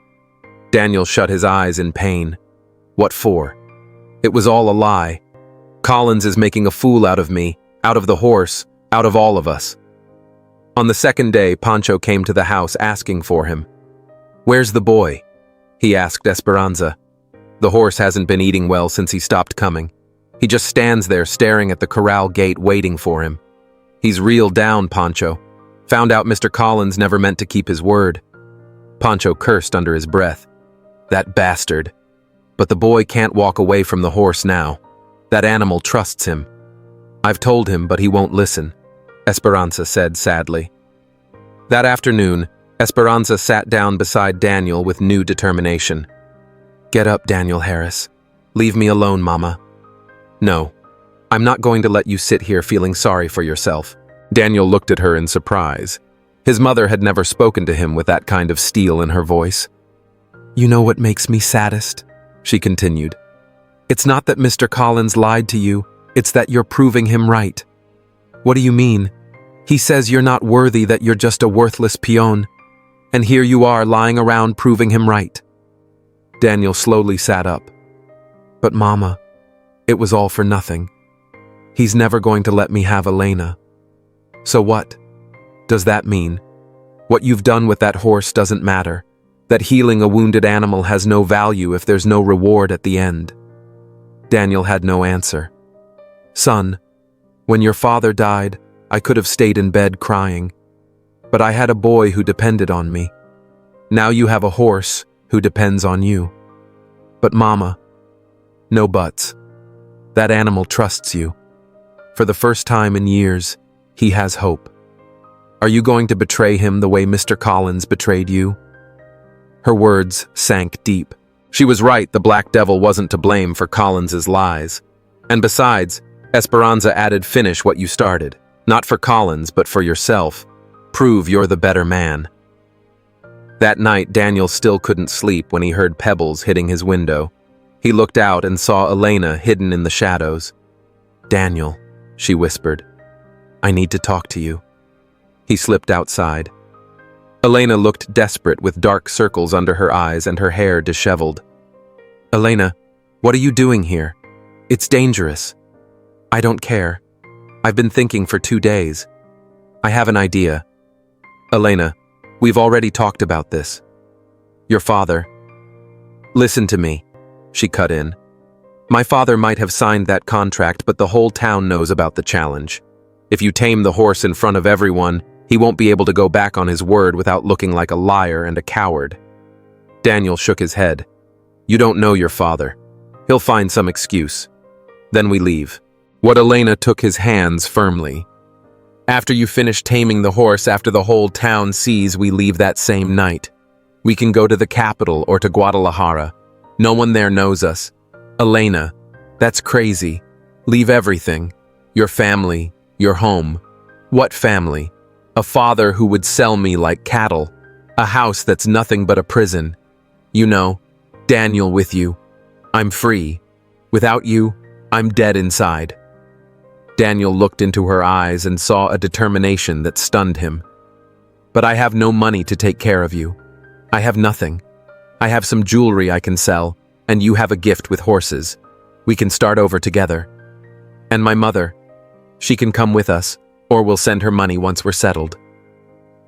Daniel shut his eyes in pain. "What for? It was all a lie. Collins is making a fool out of me, out of the horse, out of all of us." On the second day, Pancho came to the house asking for him. "Where's the boy?" he asked Esperanza. "The horse hasn't been eating well since he stopped coming. He just stands there staring at the corral gate waiting for him. He's real down, Pancho. Found out Mr. Collins never meant to keep his word." Pancho cursed under his breath. "That bastard. But the boy can't walk away from the horse now. That animal trusts him." "I've told him, but he won't listen," Esperanza said sadly. That afternoon, Esperanza sat down beside Daniel with new determination. "Get up, Daniel Harris. Leave me alone, Mama." "No, I'm not going to let you sit here feeling sorry for yourself." Daniel looked at her in surprise. His mother had never spoken to him with that kind of steel in her voice. "You know what makes me saddest?" she continued. "It's not that Mr. Collins lied to you, it's that you're proving him right." "What do you mean?" "He says you're not worthy, that you're just a worthless peon. And here you are lying around proving him right." Daniel slowly sat up. But Mama, it was all for nothing. He's never going to let me have Elena. So what does that mean? What you've done with that horse doesn't matter. That healing a wounded animal has no value if there's no reward at the end. Daniel had no answer. Son, when your father died, I could have stayed in bed crying. But I had a boy who depended on me. Now you have a horse who depends on you. But Mama, no buts. That animal trusts you. For the first time in years, he has hope. Are you going to betray him the way Mr. Collins betrayed you? Her words sank deep. She was right, the Black Devil wasn't to blame for Collins's lies. And besides, Esperanza added, finish what you started. Not for Collins, but for yourself. Prove you're the better man. That night, Daniel still couldn't sleep when he heard pebbles hitting his window. He looked out and saw Elena hidden in the shadows. Daniel, she whispered, I need to talk to you. He slipped outside. Elena looked desperate with dark circles under her eyes and her hair disheveled. Elena, what are you doing here? It's dangerous. I don't care. I've been thinking for 2 days. I have an idea. Elena, we've already talked about this. Your father. Listen to me, she cut in. My father might have signed that contract, but the whole town knows about the challenge. If you tame the horse in front of everyone, he won't be able to go back on his word without looking like a liar and a coward. Daniel shook his head. You don't know your father. He'll find some excuse. Then we leave. What Elena took his hands firmly. After you finish taming the horse, after the whole town sees, we leave that same night. We can go to the capital or to Guadalajara. No one there knows us. Elena, that's crazy. Leave everything. Your family, your home. What family? A father who would sell me like cattle. A house that's nothing but a prison. You know, Daniel with you. I'm free. Without you, I'm dead inside. Daniel looked into her eyes and saw a determination that stunned him. But I have no money to take care of you. I have nothing. I have some jewelry I can sell, and you have a gift with horses. We can start over together. And my mother, she can come with us, or we'll send her money once we're settled.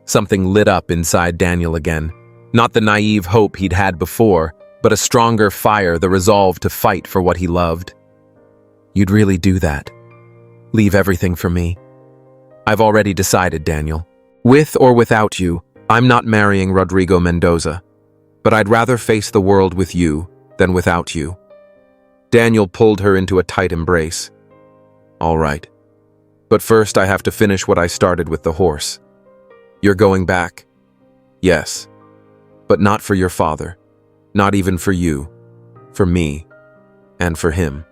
Something lit up inside Daniel again. Not the naive hope he'd had before, but a stronger fire, the resolve to fight for what he loved. You'd really do that? Leave everything for me? I've already decided, Daniel. With or without you, I'm not marrying Rodrigo Mendoza. But I'd rather face the world with you than without you. Daniel pulled her into a tight embrace. All right. But first I have to finish what I started with the horse. You're going back? Yes. But not for your father. Not even for you. For me. And for him.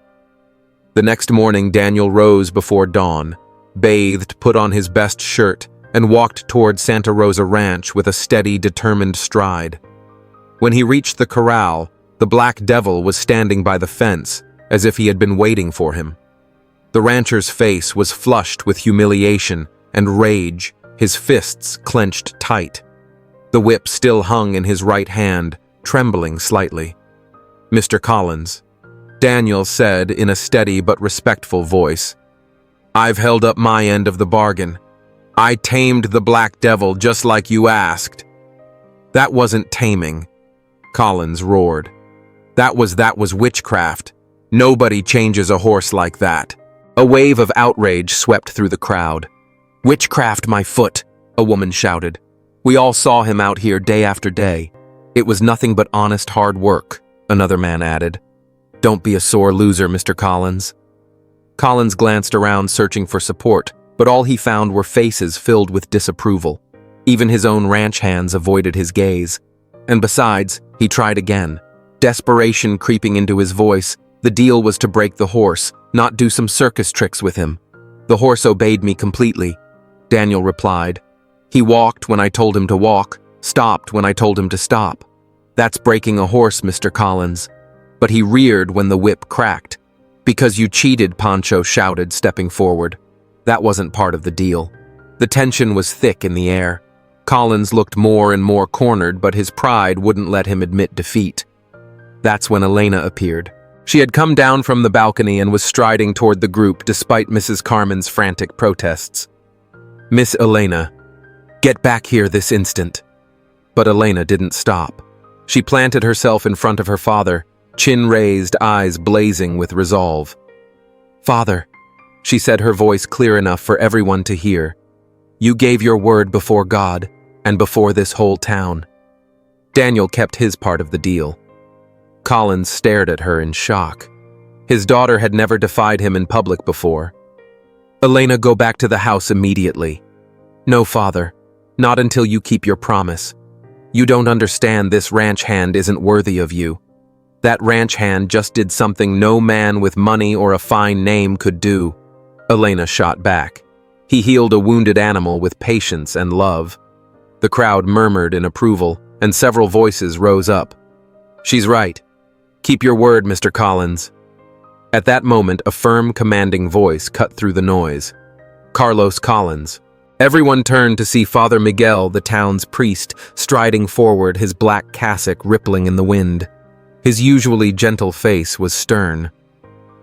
The next morning, Daniel rose before dawn, bathed, put on his best shirt, and walked toward Santa Rosa Ranch with a steady, determined stride. When he reached the corral, the Black Devil was standing by the fence, as if he had been waiting for him. The rancher's face was flushed with humiliation and rage, his fists clenched tight. The whip still hung in his right hand, trembling slightly. Mr. Collins, Daniel said in a steady but respectful voice, I've held up my end of the bargain. I tamed the Black Devil just like you asked. That wasn't taming, Collins roared. That was witchcraft. Nobody changes a horse like that. A wave of outrage swept through the crowd. Witchcraft, my foot, a woman shouted. We all saw him out here day after day. It was nothing but honest hard work, another man added. Don't be a sore loser, Mr. Collins. Collins glanced around searching for support, but all he found were faces filled with disapproval. Even his own ranch hands avoided his gaze. And besides, he tried again. Desperation creeping into his voice, the deal was to break the horse, not do some circus tricks with him. The horse obeyed me completely, Daniel replied. He walked when I told him to walk, stopped when I told him to stop. That's breaking a horse, Mr. Collins. But he reared when the whip cracked. Because you cheated, Pancho shouted, stepping forward. That wasn't part of the deal. The tension was thick in the air. Collins looked more and more cornered, but his pride wouldn't let him admit defeat. That's when Elena appeared. She had come down from the balcony and was striding toward the group despite Mrs. Carmen's frantic protests. "Miss Elena, get back here this instant." But Elena didn't stop. She planted herself in front of her father, chin raised, eyes blazing with resolve. "Father," she said, her voice clear enough for everyone to hear, "you gave your word before God and before this whole town." Daniel kept his part of the deal. Collins stared at her in shock. His daughter had never defied him in public before. "Elena, go back to the house immediately." "No, father, not until you keep your promise. You don't understand, this ranch hand isn't worthy of you. That ranch hand just did something no man with money or a fine name could do." Elena shot back. He healed a wounded animal with patience and love. The crowd murmured in approval, and several voices rose up. "She's right. Keep your word, Mr. Collins." At that moment, a firm, commanding voice cut through the noise. "Carlos Collins." Everyone turned to see Father Miguel, the town's priest, striding forward, his black cassock rippling in the wind. His usually gentle face was stern.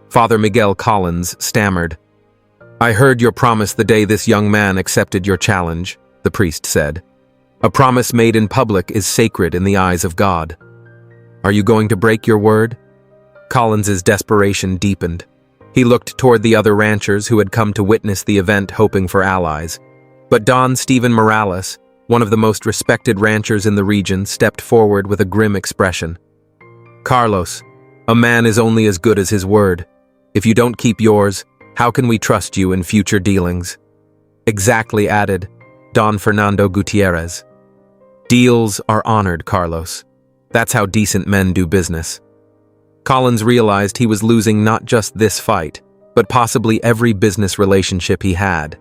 Father Miguel Collins stammered. "I heard your promise the day this young man accepted your challenge," the priest said. "A promise made in public is sacred in the eyes of God. Are you going to break your word?" Collins's desperation deepened. He looked toward the other ranchers who had come to witness the event, hoping for allies. But Don Stephen Morales, one of the most respected ranchers in the region, stepped forward with a grim expression. "Carlos, a man is only as good as his word. If you don't keep yours, how can we trust you in future dealings?" "Exactly," added Don Fernando Gutierrez. "Deals are honored, Carlos. That's how decent men do business." Collins realized he was losing not just this fight, but possibly every business relationship he had.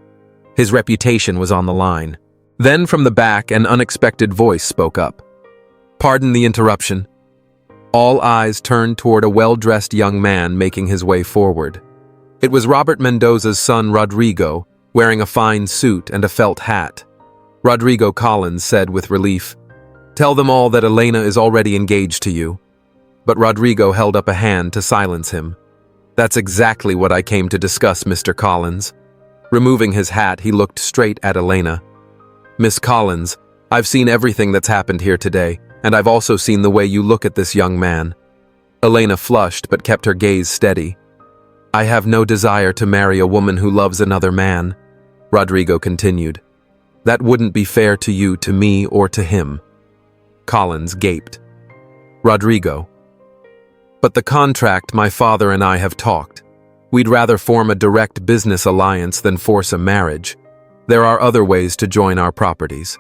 His reputation was on the line. Then from the back, an unexpected voice spoke up. "Pardon the interruption." All eyes turned toward a well-dressed young man making his way forward. It was Robert Mendoza's son, Rodrigo, wearing a fine suit and a felt hat. Rodrigo Collins said with relief, "Tell them all that Elena is already engaged to you." But Rodrigo held up a hand to silence him. "That's exactly what I came to discuss, Mr. Collins." Removing his hat, he looked straight at Elena. "Miss Collins, I've seen everything that's happened here today, and I've also seen the way you look at this young man." Elena flushed but kept her gaze steady. "I have no desire to marry a woman who loves another man," Rodrigo continued. "That wouldn't be fair to you, to me, or to him." Collins gaped. "Rodrigo, but the contract, my father and I have talked. We'd rather form a direct business alliance than force a marriage. There are other ways to join our properties."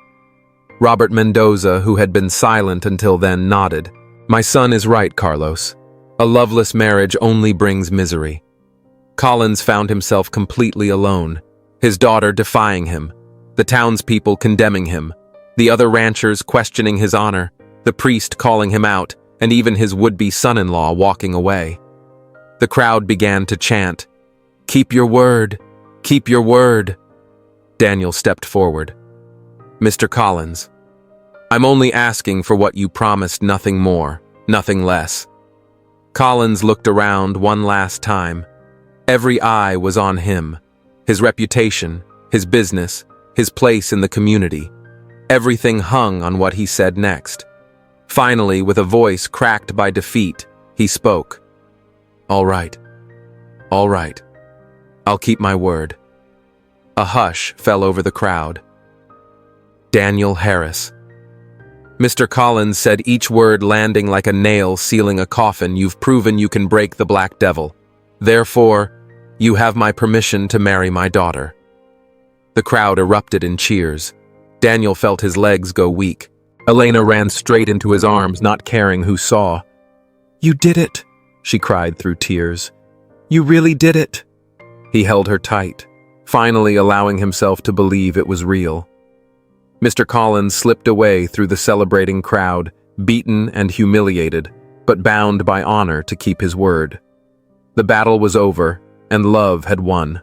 Robert Mendoza, who had been silent until then, nodded. "My son is right, Carlos. A loveless marriage only brings misery." Collins found himself completely alone, his daughter defying him, the townspeople condemning him, the other ranchers questioning his honor, the priest calling him out, and even his would-be son-in-law walking away. The crowd began to chant, "Keep your word! Keep your word!" Daniel stepped forward. "Mr. Collins, I'm only asking for what you promised, nothing more, nothing less." Collins looked around one last time. Every eye was on him. His reputation, his business, his place in the community. Everything hung on what he said next. Finally, with a voice cracked by defeat, he spoke. All right. I'll keep my word." A hush fell over the crowd. Daniel Harris. Mr. Collins said, each word landing like a nail sealing a coffin. "You've proven you can break the Black Devil. Therefore, you have my permission to marry my daughter." The crowd erupted in cheers. Daniel felt his legs go weak. Elena ran straight into his arms, not caring who saw. "You did it," she cried through tears. "You really did it." He held her tight, finally allowing himself to believe it was real. Mr. Collins slipped away through the celebrating crowd, beaten and humiliated, but bound by honor to keep his word. The battle was over, and love had won.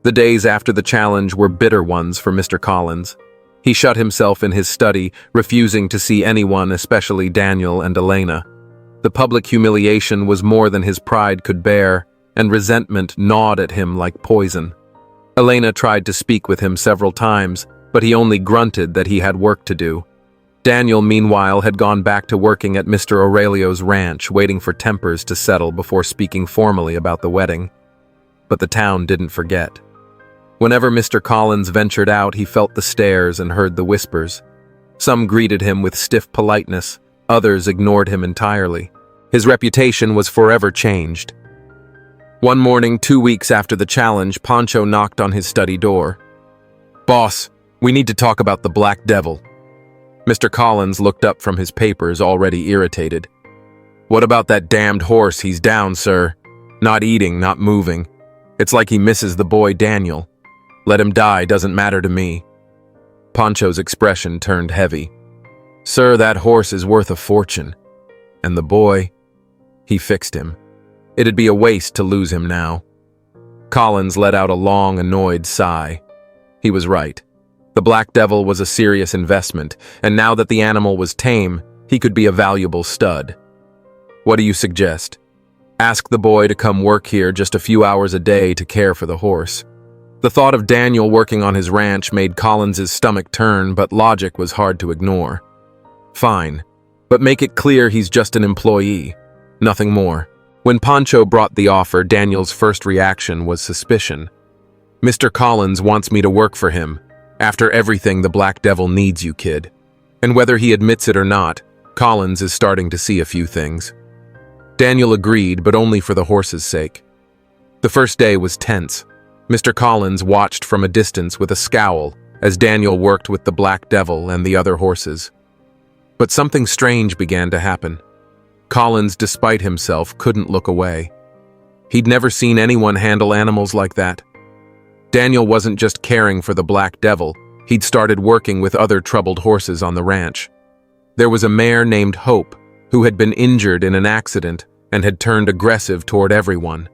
The days after the challenge were bitter ones for Mr. Collins. He shut himself in his study, refusing to see anyone, especially Daniel and Elena. The public humiliation was more than his pride could bear, and resentment gnawed at him like poison. Elena tried to speak with him several times, but he only grunted that he had work to do. Daniel, meanwhile, had gone back to working at Mr. Aurelio's ranch, waiting for tempers to settle before speaking formally about the wedding. But the town didn't forget. Whenever Mr. Collins ventured out, he felt the stares and heard the whispers. Some greeted him with stiff politeness, others ignored him entirely. His reputation was forever changed. One morning, 2 weeks after the challenge, Pancho knocked on his study door. "Boss, we need to talk about the Black Devil." Mr. Collins looked up from his papers, already irritated. "What about that damned horse? He's down, sir. Not eating, not moving. It's like he misses the boy Daniel. Let him die, doesn't matter to me." Pancho's expression turned heavy. "Sir, that horse is worth a fortune. And the boy, he fixed him. It'd be a waste to lose him now." Collins let out a long, annoyed sigh. He was right. The Black Devil was a serious investment, and now that the animal was tame, he could be a valuable stud. "What do you suggest?" "Ask the boy to come work here just a few hours a day to care for the horse." The thought of Daniel working on his ranch made Collins's stomach turn, but logic was hard to ignore. "Fine, but make it clear he's just an employee. Nothing more." When Pancho brought the offer, Daniel's first reaction was suspicion. "Mr. Collins wants me to work for him. After everything, the Black Devil needs you, kid." And whether he admits it or not, Collins is starting to see a few things. Daniel agreed, but only for the horse's sake. The first day was tense. Mr. Collins watched from a distance with a scowl as Daniel worked with the Black Devil and the other horses. But something strange began to happen. Collins, despite himself, couldn't look away. He'd never seen anyone handle animals like that. Daniel wasn't just caring for the Black Devil, he'd started working with other troubled horses on the ranch. There was a mare named Hope, who had been injured in an accident and had turned aggressive toward everyone.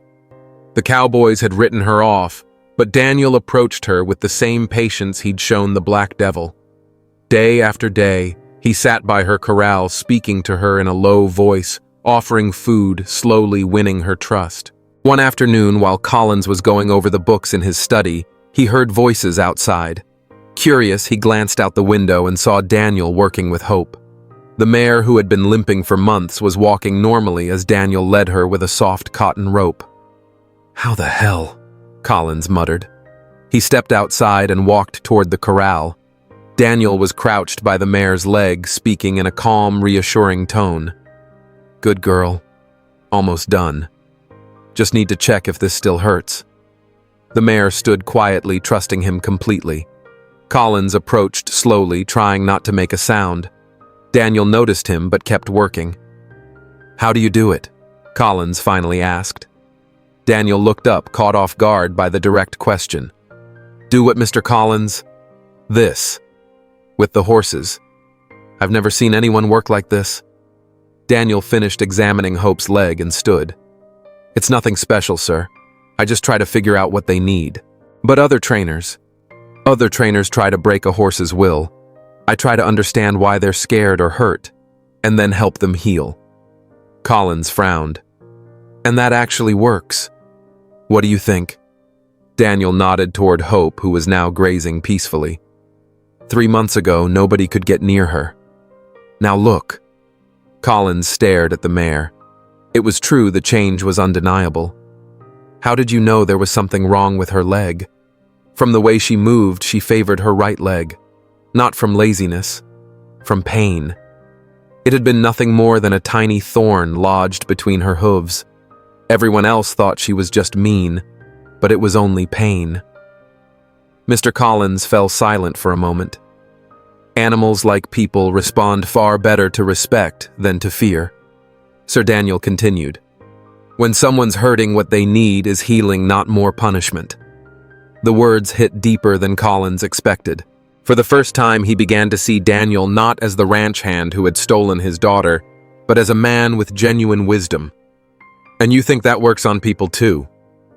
The cowboys had written her off, but Daniel approached her with the same patience he'd shown the Black Devil. Day after day, he sat by her corral, speaking to her in a low voice, offering food, slowly winning her trust. One afternoon, while Collins was going over the books in his study, he heard voices outside. Curious, he glanced out the window and saw Daniel working with Hope. The mare, who had been limping for months, was walking normally as Daniel led her with a soft cotton rope. "How the hell?" Collins muttered. He stepped outside and walked toward the corral. Daniel was crouched by the mare's leg, speaking in a calm, reassuring tone. "Good girl. Almost done. Just need to check if this still hurts." The mare stood quietly, trusting him completely. Collins approached slowly, trying not to make a sound. Daniel noticed him but kept working. "How do you do it?" Collins finally asked. Daniel looked up, caught off guard by the direct question. "Do what, Mr. Collins?" "This. With the horses. I've never seen anyone work like this." Daniel finished examining Hope's leg and stood. "It's nothing special, sir. I just try to figure out what they need. But other trainers try to break a horse's will. I try to understand why they're scared or hurt, and then help them heal." Collins frowned. "And that actually works. What do you think?" Daniel nodded toward Hope, who was now grazing peacefully. 3 months ago, nobody could get near her. Now look." Collins stared at the mare. It was true, the change was undeniable. "How did you know there was something wrong with her leg?" From the way she moved, she favored her right leg. Not from laziness, from pain. It had been nothing more than a tiny thorn lodged between her hooves. Everyone else thought she was just mean, but it was only pain. Mr. Collins fell silent for a moment. Animals, like people, respond far better to respect than to fear. Sir Daniel continued. "When someone's hurting, what they need is healing, not more punishment." The words hit deeper than Collins expected. For the first time, he began to see Daniel not as the ranch hand who had stolen his daughter, but as a man with genuine wisdom. "And you think that works on people too?"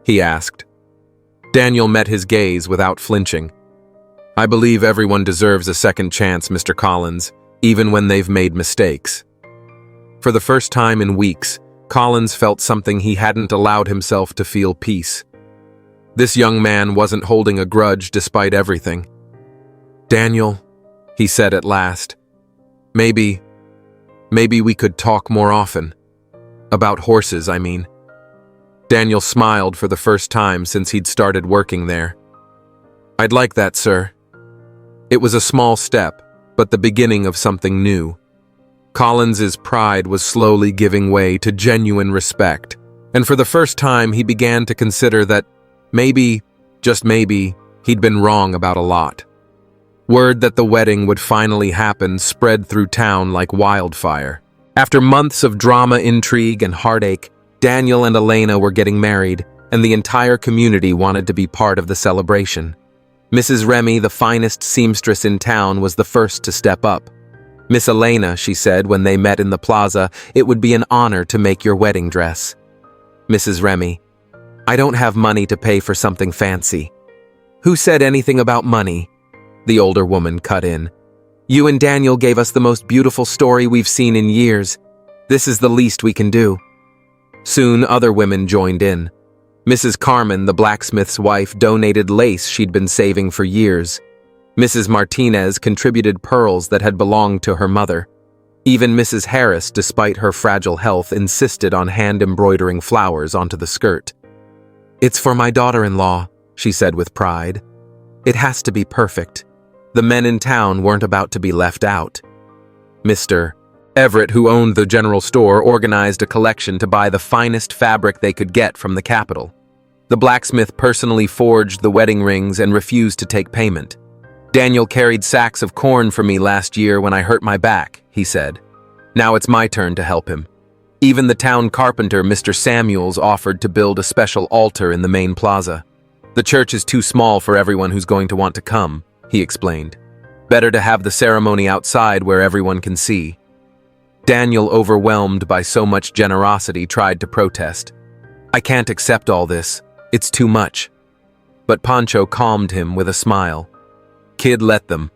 he asked. Daniel met his gaze without flinching. "I believe everyone deserves a second chance, Mr. Collins, even when they've made mistakes." For the first time in weeks, Collins felt something he hadn't allowed himself to feel: peace. This young man wasn't holding a grudge despite everything. "Daniel," he said at last, maybe we could talk more often. About horses, I mean." Daniel smiled for the first time since he'd started working there. "I'd like that, sir." It was a small step, but the beginning of something new. Collins's pride was slowly giving way to genuine respect, and for the first time he began to consider that maybe, just maybe, he'd been wrong about a lot. Word that the wedding would finally happen spread through town like wildfire. After months of drama, intrigue, and heartache, Daniel and Elena were getting married, and the entire community wanted to be part of the celebration. Mrs. Remy, the finest seamstress in town, was the first to step up. "Miss Elena," she said when they met in the plaza, "it would be an honor to make your wedding dress." "Mrs. Remy, I don't have money to pay for something fancy." "Who said anything about money?" The older woman cut in. "You and Daniel gave us the most beautiful story we've seen in years. This is the least we can do." Soon other women joined in. Mrs. Carmen, the blacksmith's wife, donated lace she'd been saving for years. Mrs. Martinez contributed pearls that had belonged to her mother. Even Mrs. Harris, despite her fragile health, insisted on hand-embroidering flowers onto the skirt. "It's for my daughter-in-law," she said with pride. "It has to be perfect. The men in town weren't about to be left out." Mr. Everett, who owned the general store, organized a collection to buy the finest fabric they could get from the capital. The blacksmith personally forged the wedding rings and refused to take payment. "Daniel carried sacks of corn for me last year when I hurt my back," he said. "Now it's my turn to help him." Even the town carpenter, Mr. Samuels, offered to build a special altar in the main plaza. "The church is too small for everyone who's going to want to come," he explained. "Better to have the ceremony outside where everyone can see." Daniel, overwhelmed by so much generosity, tried to protest. "I can't accept all this. It's too much." But Pancho calmed him with a smile. "Kid, let them.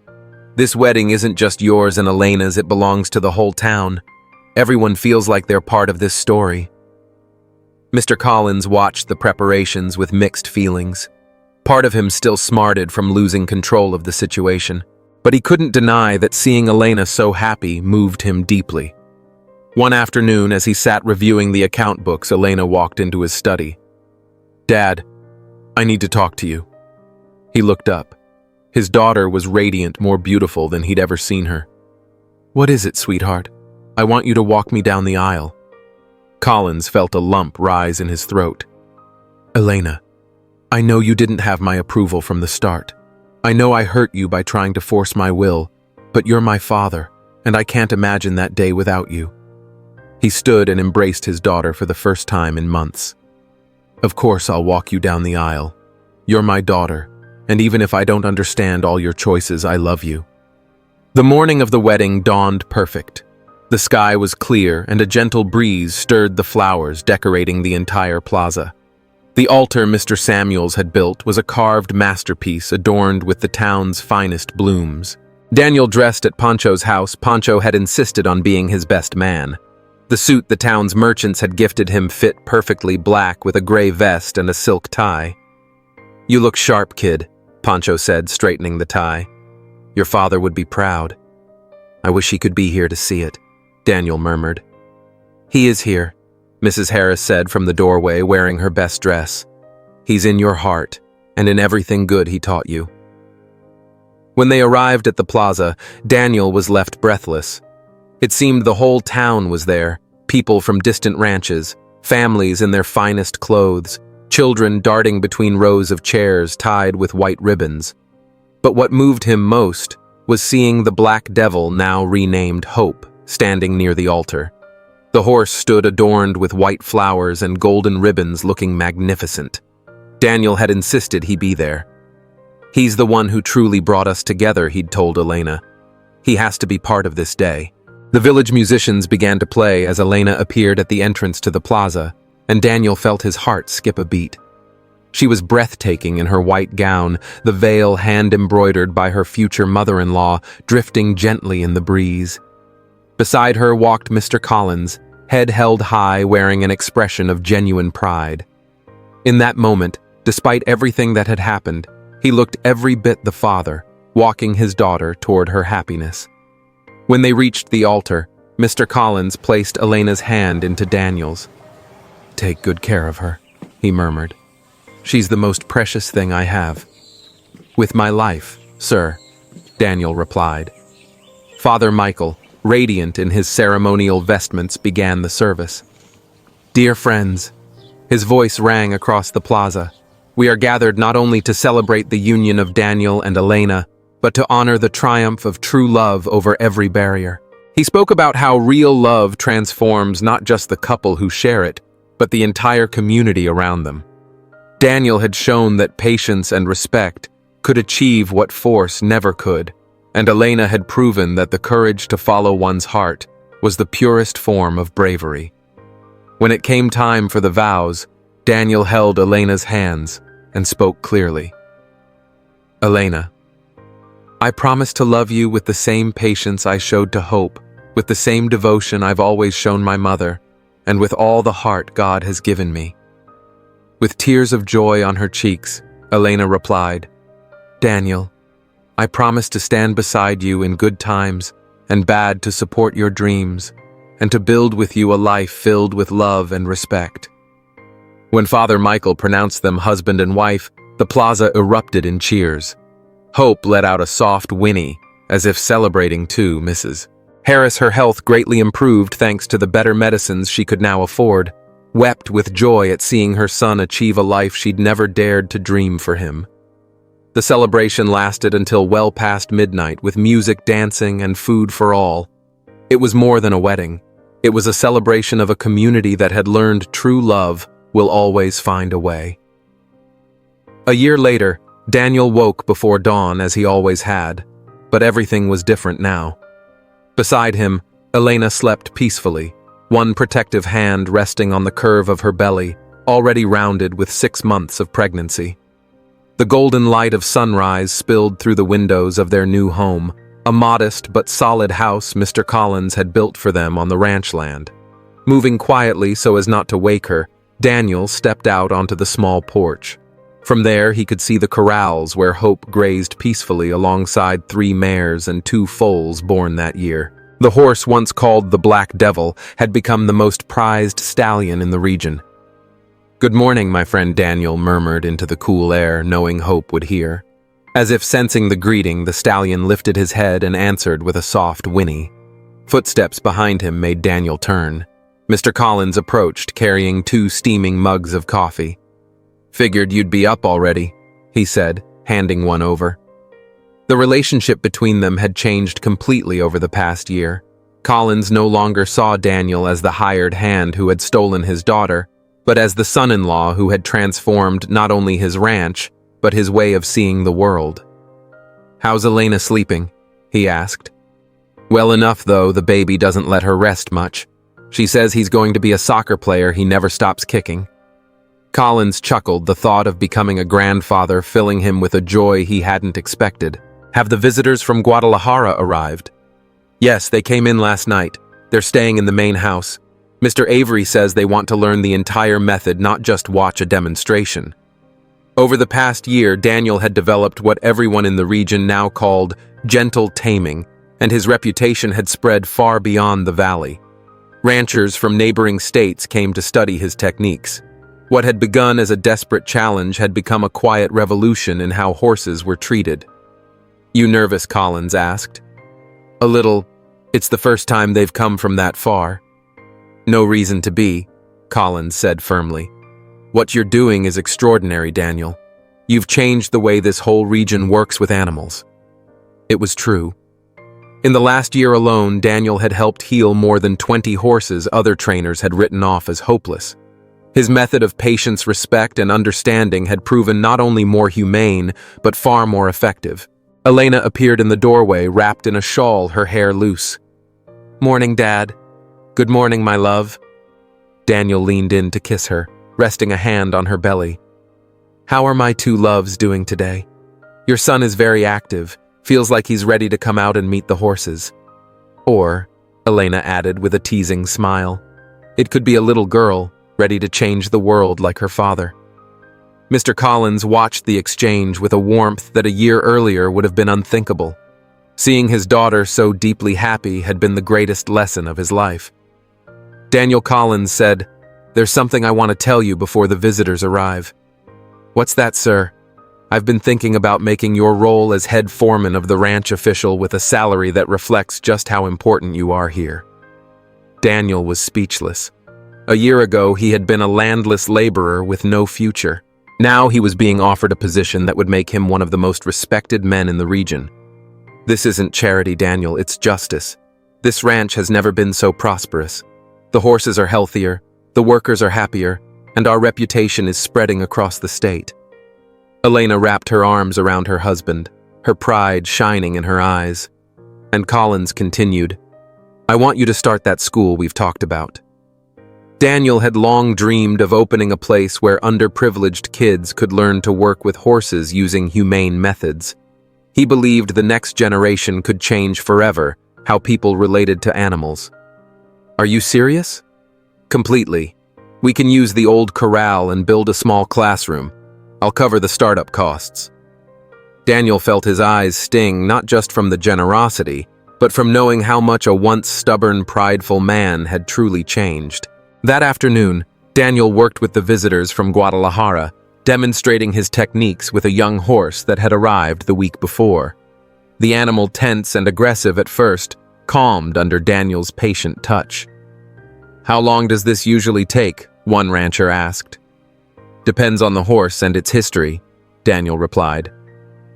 This wedding isn't just yours and Elena's, it belongs to the whole town. Everyone feels like they're part of this story." Mr. Collins watched the preparations with mixed feelings. Part of him still smarted from losing control of the situation, but he couldn't deny that seeing Elena so happy moved him deeply. One afternoon, as he sat reviewing the account books, Elena walked into his study. "Dad, I need to talk to you." He looked up. His daughter was radiant, more beautiful than he'd ever seen her. "What is it, sweetheart? I want you to walk me down the aisle." Collins felt a lump rise in his throat. "Elena, I know you didn't have my approval from the start. I know I hurt you by trying to force my will, but you're my father, and I can't imagine that day without you." He stood and embraced his daughter for the first time in months. "Of course I'll walk you down the aisle. You're my daughter, and even if I don't understand all your choices, I love you." The morning of the wedding dawned perfect. The sky was clear, and a gentle breeze stirred the flowers decorating the entire plaza. The altar Mr. Samuels had built was a carved masterpiece adorned with the town's finest blooms. Daniel dressed at Pancho's house. Pancho had insisted on being his best man. The suit the town's merchants had gifted him fit perfectly, black with a gray vest and a silk tie. "You look sharp, kid," Pancho said, straightening the tie. "Your father would be proud." "I wish he could be here to see it," Daniel murmured. "He is here," Mrs. Harris said from the doorway, wearing her best dress. "He's in your heart, and in everything good he taught you." When they arrived at the plaza, Daniel was left breathless. It seemed the whole town was there, people from distant ranches, families in their finest clothes, children darting between rows of chairs tied with white ribbons. But what moved him most was seeing the Black Devil, now renamed Hope, standing near the altar. The horse stood adorned with white flowers and golden ribbons, looking magnificent. Daniel had insisted he be there. "He's the one who truly brought us together," he'd told Elena. "He has to be part of this day." The village musicians began to play as Elena appeared at the entrance to the plaza, and Daniel felt his heart skip a beat. She was breathtaking in her white gown, the veil hand-embroidered by her future mother-in-law drifting gently in the breeze. Beside her walked Mr. Collins, head held high, wearing an expression of genuine pride. In that moment, despite everything that had happened, he looked every bit the father, walking his daughter toward her happiness. When they reached the altar, Mr. Collins placed Elena's hand into Daniel's. "Take good care of her," he murmured. "She's the most precious thing I have." "With my life, sir," Daniel replied. Father Michael, radiant in his ceremonial vestments, began the service. "Dear friends," his voice rang across the plaza, "we are gathered not only to celebrate the union of Daniel and Elena, but to honor the triumph of true love over every barrier." He spoke about how real love transforms not just the couple who share it, but the entire community around them. Daniel had shown that patience and respect could achieve what force never could, and Elena had proven that the courage to follow one's heart was the purest form of bravery. When it came time for the vows, Daniel held Elena's hands and spoke clearly. "Elena, I promise to love you with the same patience I showed to Hope, with the same devotion I've always shown my mother, and with all the heart God has given me." With tears of joy on her cheeks, Elena replied, "Daniel, I promise to stand beside you in good times and bad, to support your dreams, and to build with you a life filled with love and respect." When Father Michael pronounced them husband and wife, the plaza erupted in cheers. Hope let out a soft whinny, as if celebrating too, Mrs. Harris, her health greatly improved thanks to the better medicines she could now afford, wept with joy at seeing her son achieve a life she'd never dared to dream for him. The celebration lasted until well past midnight, with music, dancing, and food for all. It was more than a wedding. It was a celebration of a community that had learned true love will always find a way. A year later, Daniel woke before dawn as he always had, but everything was different now. Beside him, Elena slept peacefully, one protective hand resting on the curve of her belly, already rounded with 6 months of pregnancy. The golden light of sunrise spilled through the windows of their new home, a modest but solid house Mr. Collins had built for them on the ranch land. Moving quietly so as not to wake her, Daniel stepped out onto the small porch. From there, he could see the corrals where Hope grazed peacefully alongside 3 mares and 2 foals born that year. The horse, once called the Black Devil, had become the most prized stallion in the region. "Good morning, my friend," Daniel murmured into the cool air, knowing Hope would hear. As if sensing the greeting, the stallion lifted his head and answered with a soft whinny. Footsteps behind him made Daniel turn. Mr. Collins approached, carrying 2 steaming mugs of coffee. "Figured you'd be up already," he said, handing one over. The relationship between them had changed completely over the past year. Collins no longer saw Daniel as the hired hand who had stolen his daughter, but as the son-in-law who had transformed not only his ranch, but his way of seeing the world. "How's Elena sleeping?" he asked. "Well enough, though the baby doesn't let her rest much. She says he's going to be a soccer player he never stops kicking." Collins chuckled, the thought of becoming a grandfather filling him with a joy he hadn't expected. "Have the visitors from Guadalajara arrived?" "Yes, they came in last night. They're staying in the main house. Mr. Avery says they want to learn the entire method, not just watch a demonstration." Over the past year, Daniel had developed what everyone in the region now called gentle taming, and his reputation had spread far beyond the valley. Ranchers from neighboring states came to study his techniques. What had begun as a desperate challenge had become a quiet revolution in how horses were treated. "You nervous?" Collins asked. "A little. It's the first time they've come from that far." "No reason to be," Collins said firmly. "What you're doing is extraordinary, Daniel. You've changed the way this whole region works with animals." It was true. In the last year alone, Daniel had helped heal more than 20 horses other trainers had written off as hopeless. His method of patience, respect, and understanding had proven not only more humane, but far more effective. Elena appeared in the doorway, wrapped in a shawl, her hair loose. "Morning, Dad." "Good morning, my love." Daniel leaned in to kiss her, resting a hand on her belly. "How are my 2 loves doing today? Your son is very active, feels like he's ready to come out and meet the horses." Or, Elena added with a teasing smile. It could be a little girl, ready to change the world like her father. Mr. Collins watched the exchange with a warmth that a year earlier would have been unthinkable. Seeing his daughter so deeply happy had been the greatest lesson of his life. Daniel Collins said, "There's something I want to tell you before the visitors arrive." "What's that, sir?" "I've been thinking about making your role as head foreman of the ranch official with a salary that reflects just how important you are here." Daniel was speechless. A year ago, he had been a landless laborer with no future. Now he was being offered a position that would make him one of the most respected men in the region. "This isn't charity, Daniel, it's justice. This ranch has never been so prosperous. The horses are healthier, the workers are happier, and our reputation is spreading across the state." Elena wrapped her arms around her husband, her pride shining in her eyes. And Collins continued, "I want you to start that school we've talked about." Daniel had long dreamed of opening a place where underprivileged kids could learn to work with horses using humane methods. He believed the next generation could change forever how people related to animals. "Are you serious?" "Completely. We can use the old corral and build a small classroom. I'll cover the startup costs." Daniel felt his eyes sting not just from the generosity, but from knowing how much a once stubborn, prideful man had truly changed. That afternoon, Daniel worked with the visitors from Guadalajara, demonstrating his techniques with a young horse that had arrived the week before. The animal, tense and aggressive at first, calmed under Daniel's patient touch. "How long does this usually take?" one rancher asked. "Depends on the horse and its history," Daniel replied.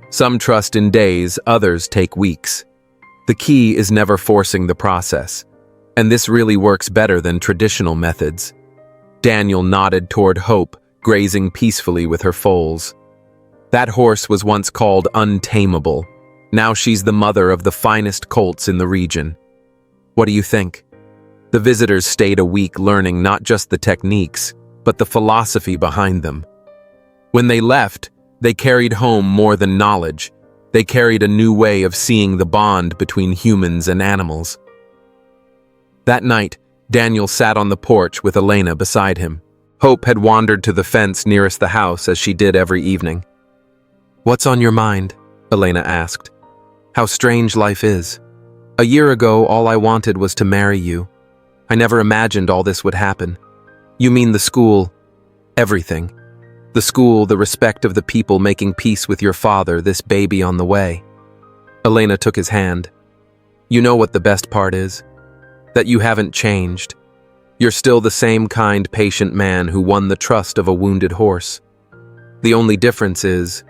"Some trust in days, others take weeks. The key is never forcing the process, and this really works better than traditional methods." Daniel nodded toward Hope, grazing peacefully with her foals. "That horse was once called untamable. Now she's the mother of the finest colts in the region. What do you think?" The visitors stayed a week learning not just the techniques, but the philosophy behind them. When they left, they carried home more than knowledge. They carried a new way of seeing the bond between humans and animals. That night, Daniel sat on the porch with Elena beside him. Hope had wandered to the fence nearest the house as she did every evening. "What's on your mind?" Elena asked. "How strange life is. A year ago, all I wanted was to marry you. I never imagined all this would happen. You mean the school, everything. The school, the respect of the people, making peace with your father, this baby on the way." Elena took his hand. "You know what the best part is? That you haven't changed. You're still the same kind, patient man who won the trust of a wounded horse. The only difference is,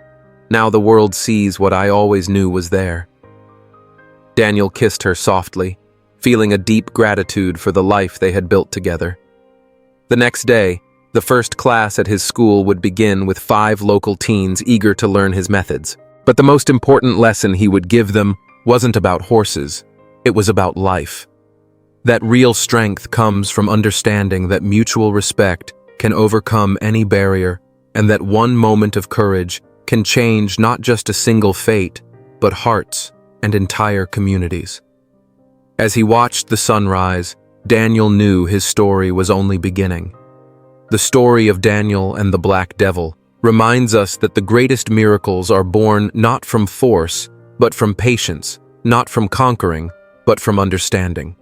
now the world sees what I always knew was there." Daniel kissed her softly, feeling a deep gratitude for the life they had built together. The next day, the first class at his school would begin with 5 local teens eager to learn his methods. But the most important lesson he would give them wasn't about horses, it was about life. That real strength comes from understanding that mutual respect can overcome any barrier, and that one moment of courage can change not just a single fate, but hearts and entire communities. As he watched the sunrise, Daniel knew his story was only beginning. The story of Daniel and the Black Devil reminds us that the greatest miracles are born not from force, but from patience, not from conquering, but from understanding.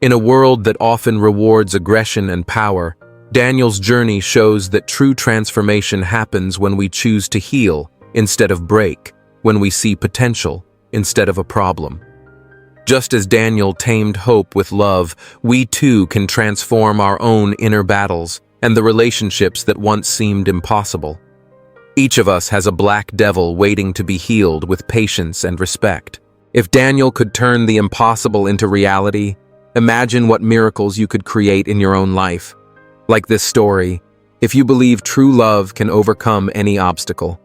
In a world that often rewards aggression and power, Daniel's journey shows that true transformation happens when we choose to heal instead of break, when we see potential instead of a problem. Just as Daniel tamed hope with love, we too can transform our own inner battles and the relationships that once seemed impossible. Each of us has a black devil waiting to be healed with patience and respect. If Daniel could turn the impossible into reality, imagine what miracles you could create in your own life. Like this story, if you believe true love can overcome any obstacle,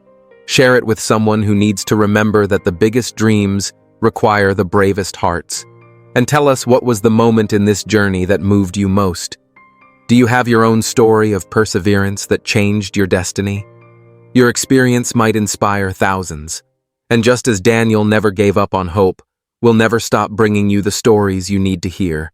share it with someone who needs to remember that the biggest dreams require the bravest hearts. And tell us, what was the moment in this journey that moved you most? Do you have your own story of perseverance that changed your destiny? Your experience might inspire thousands. And just as Daniel never gave up on hope, We'll never stop bringing you the stories you need to hear.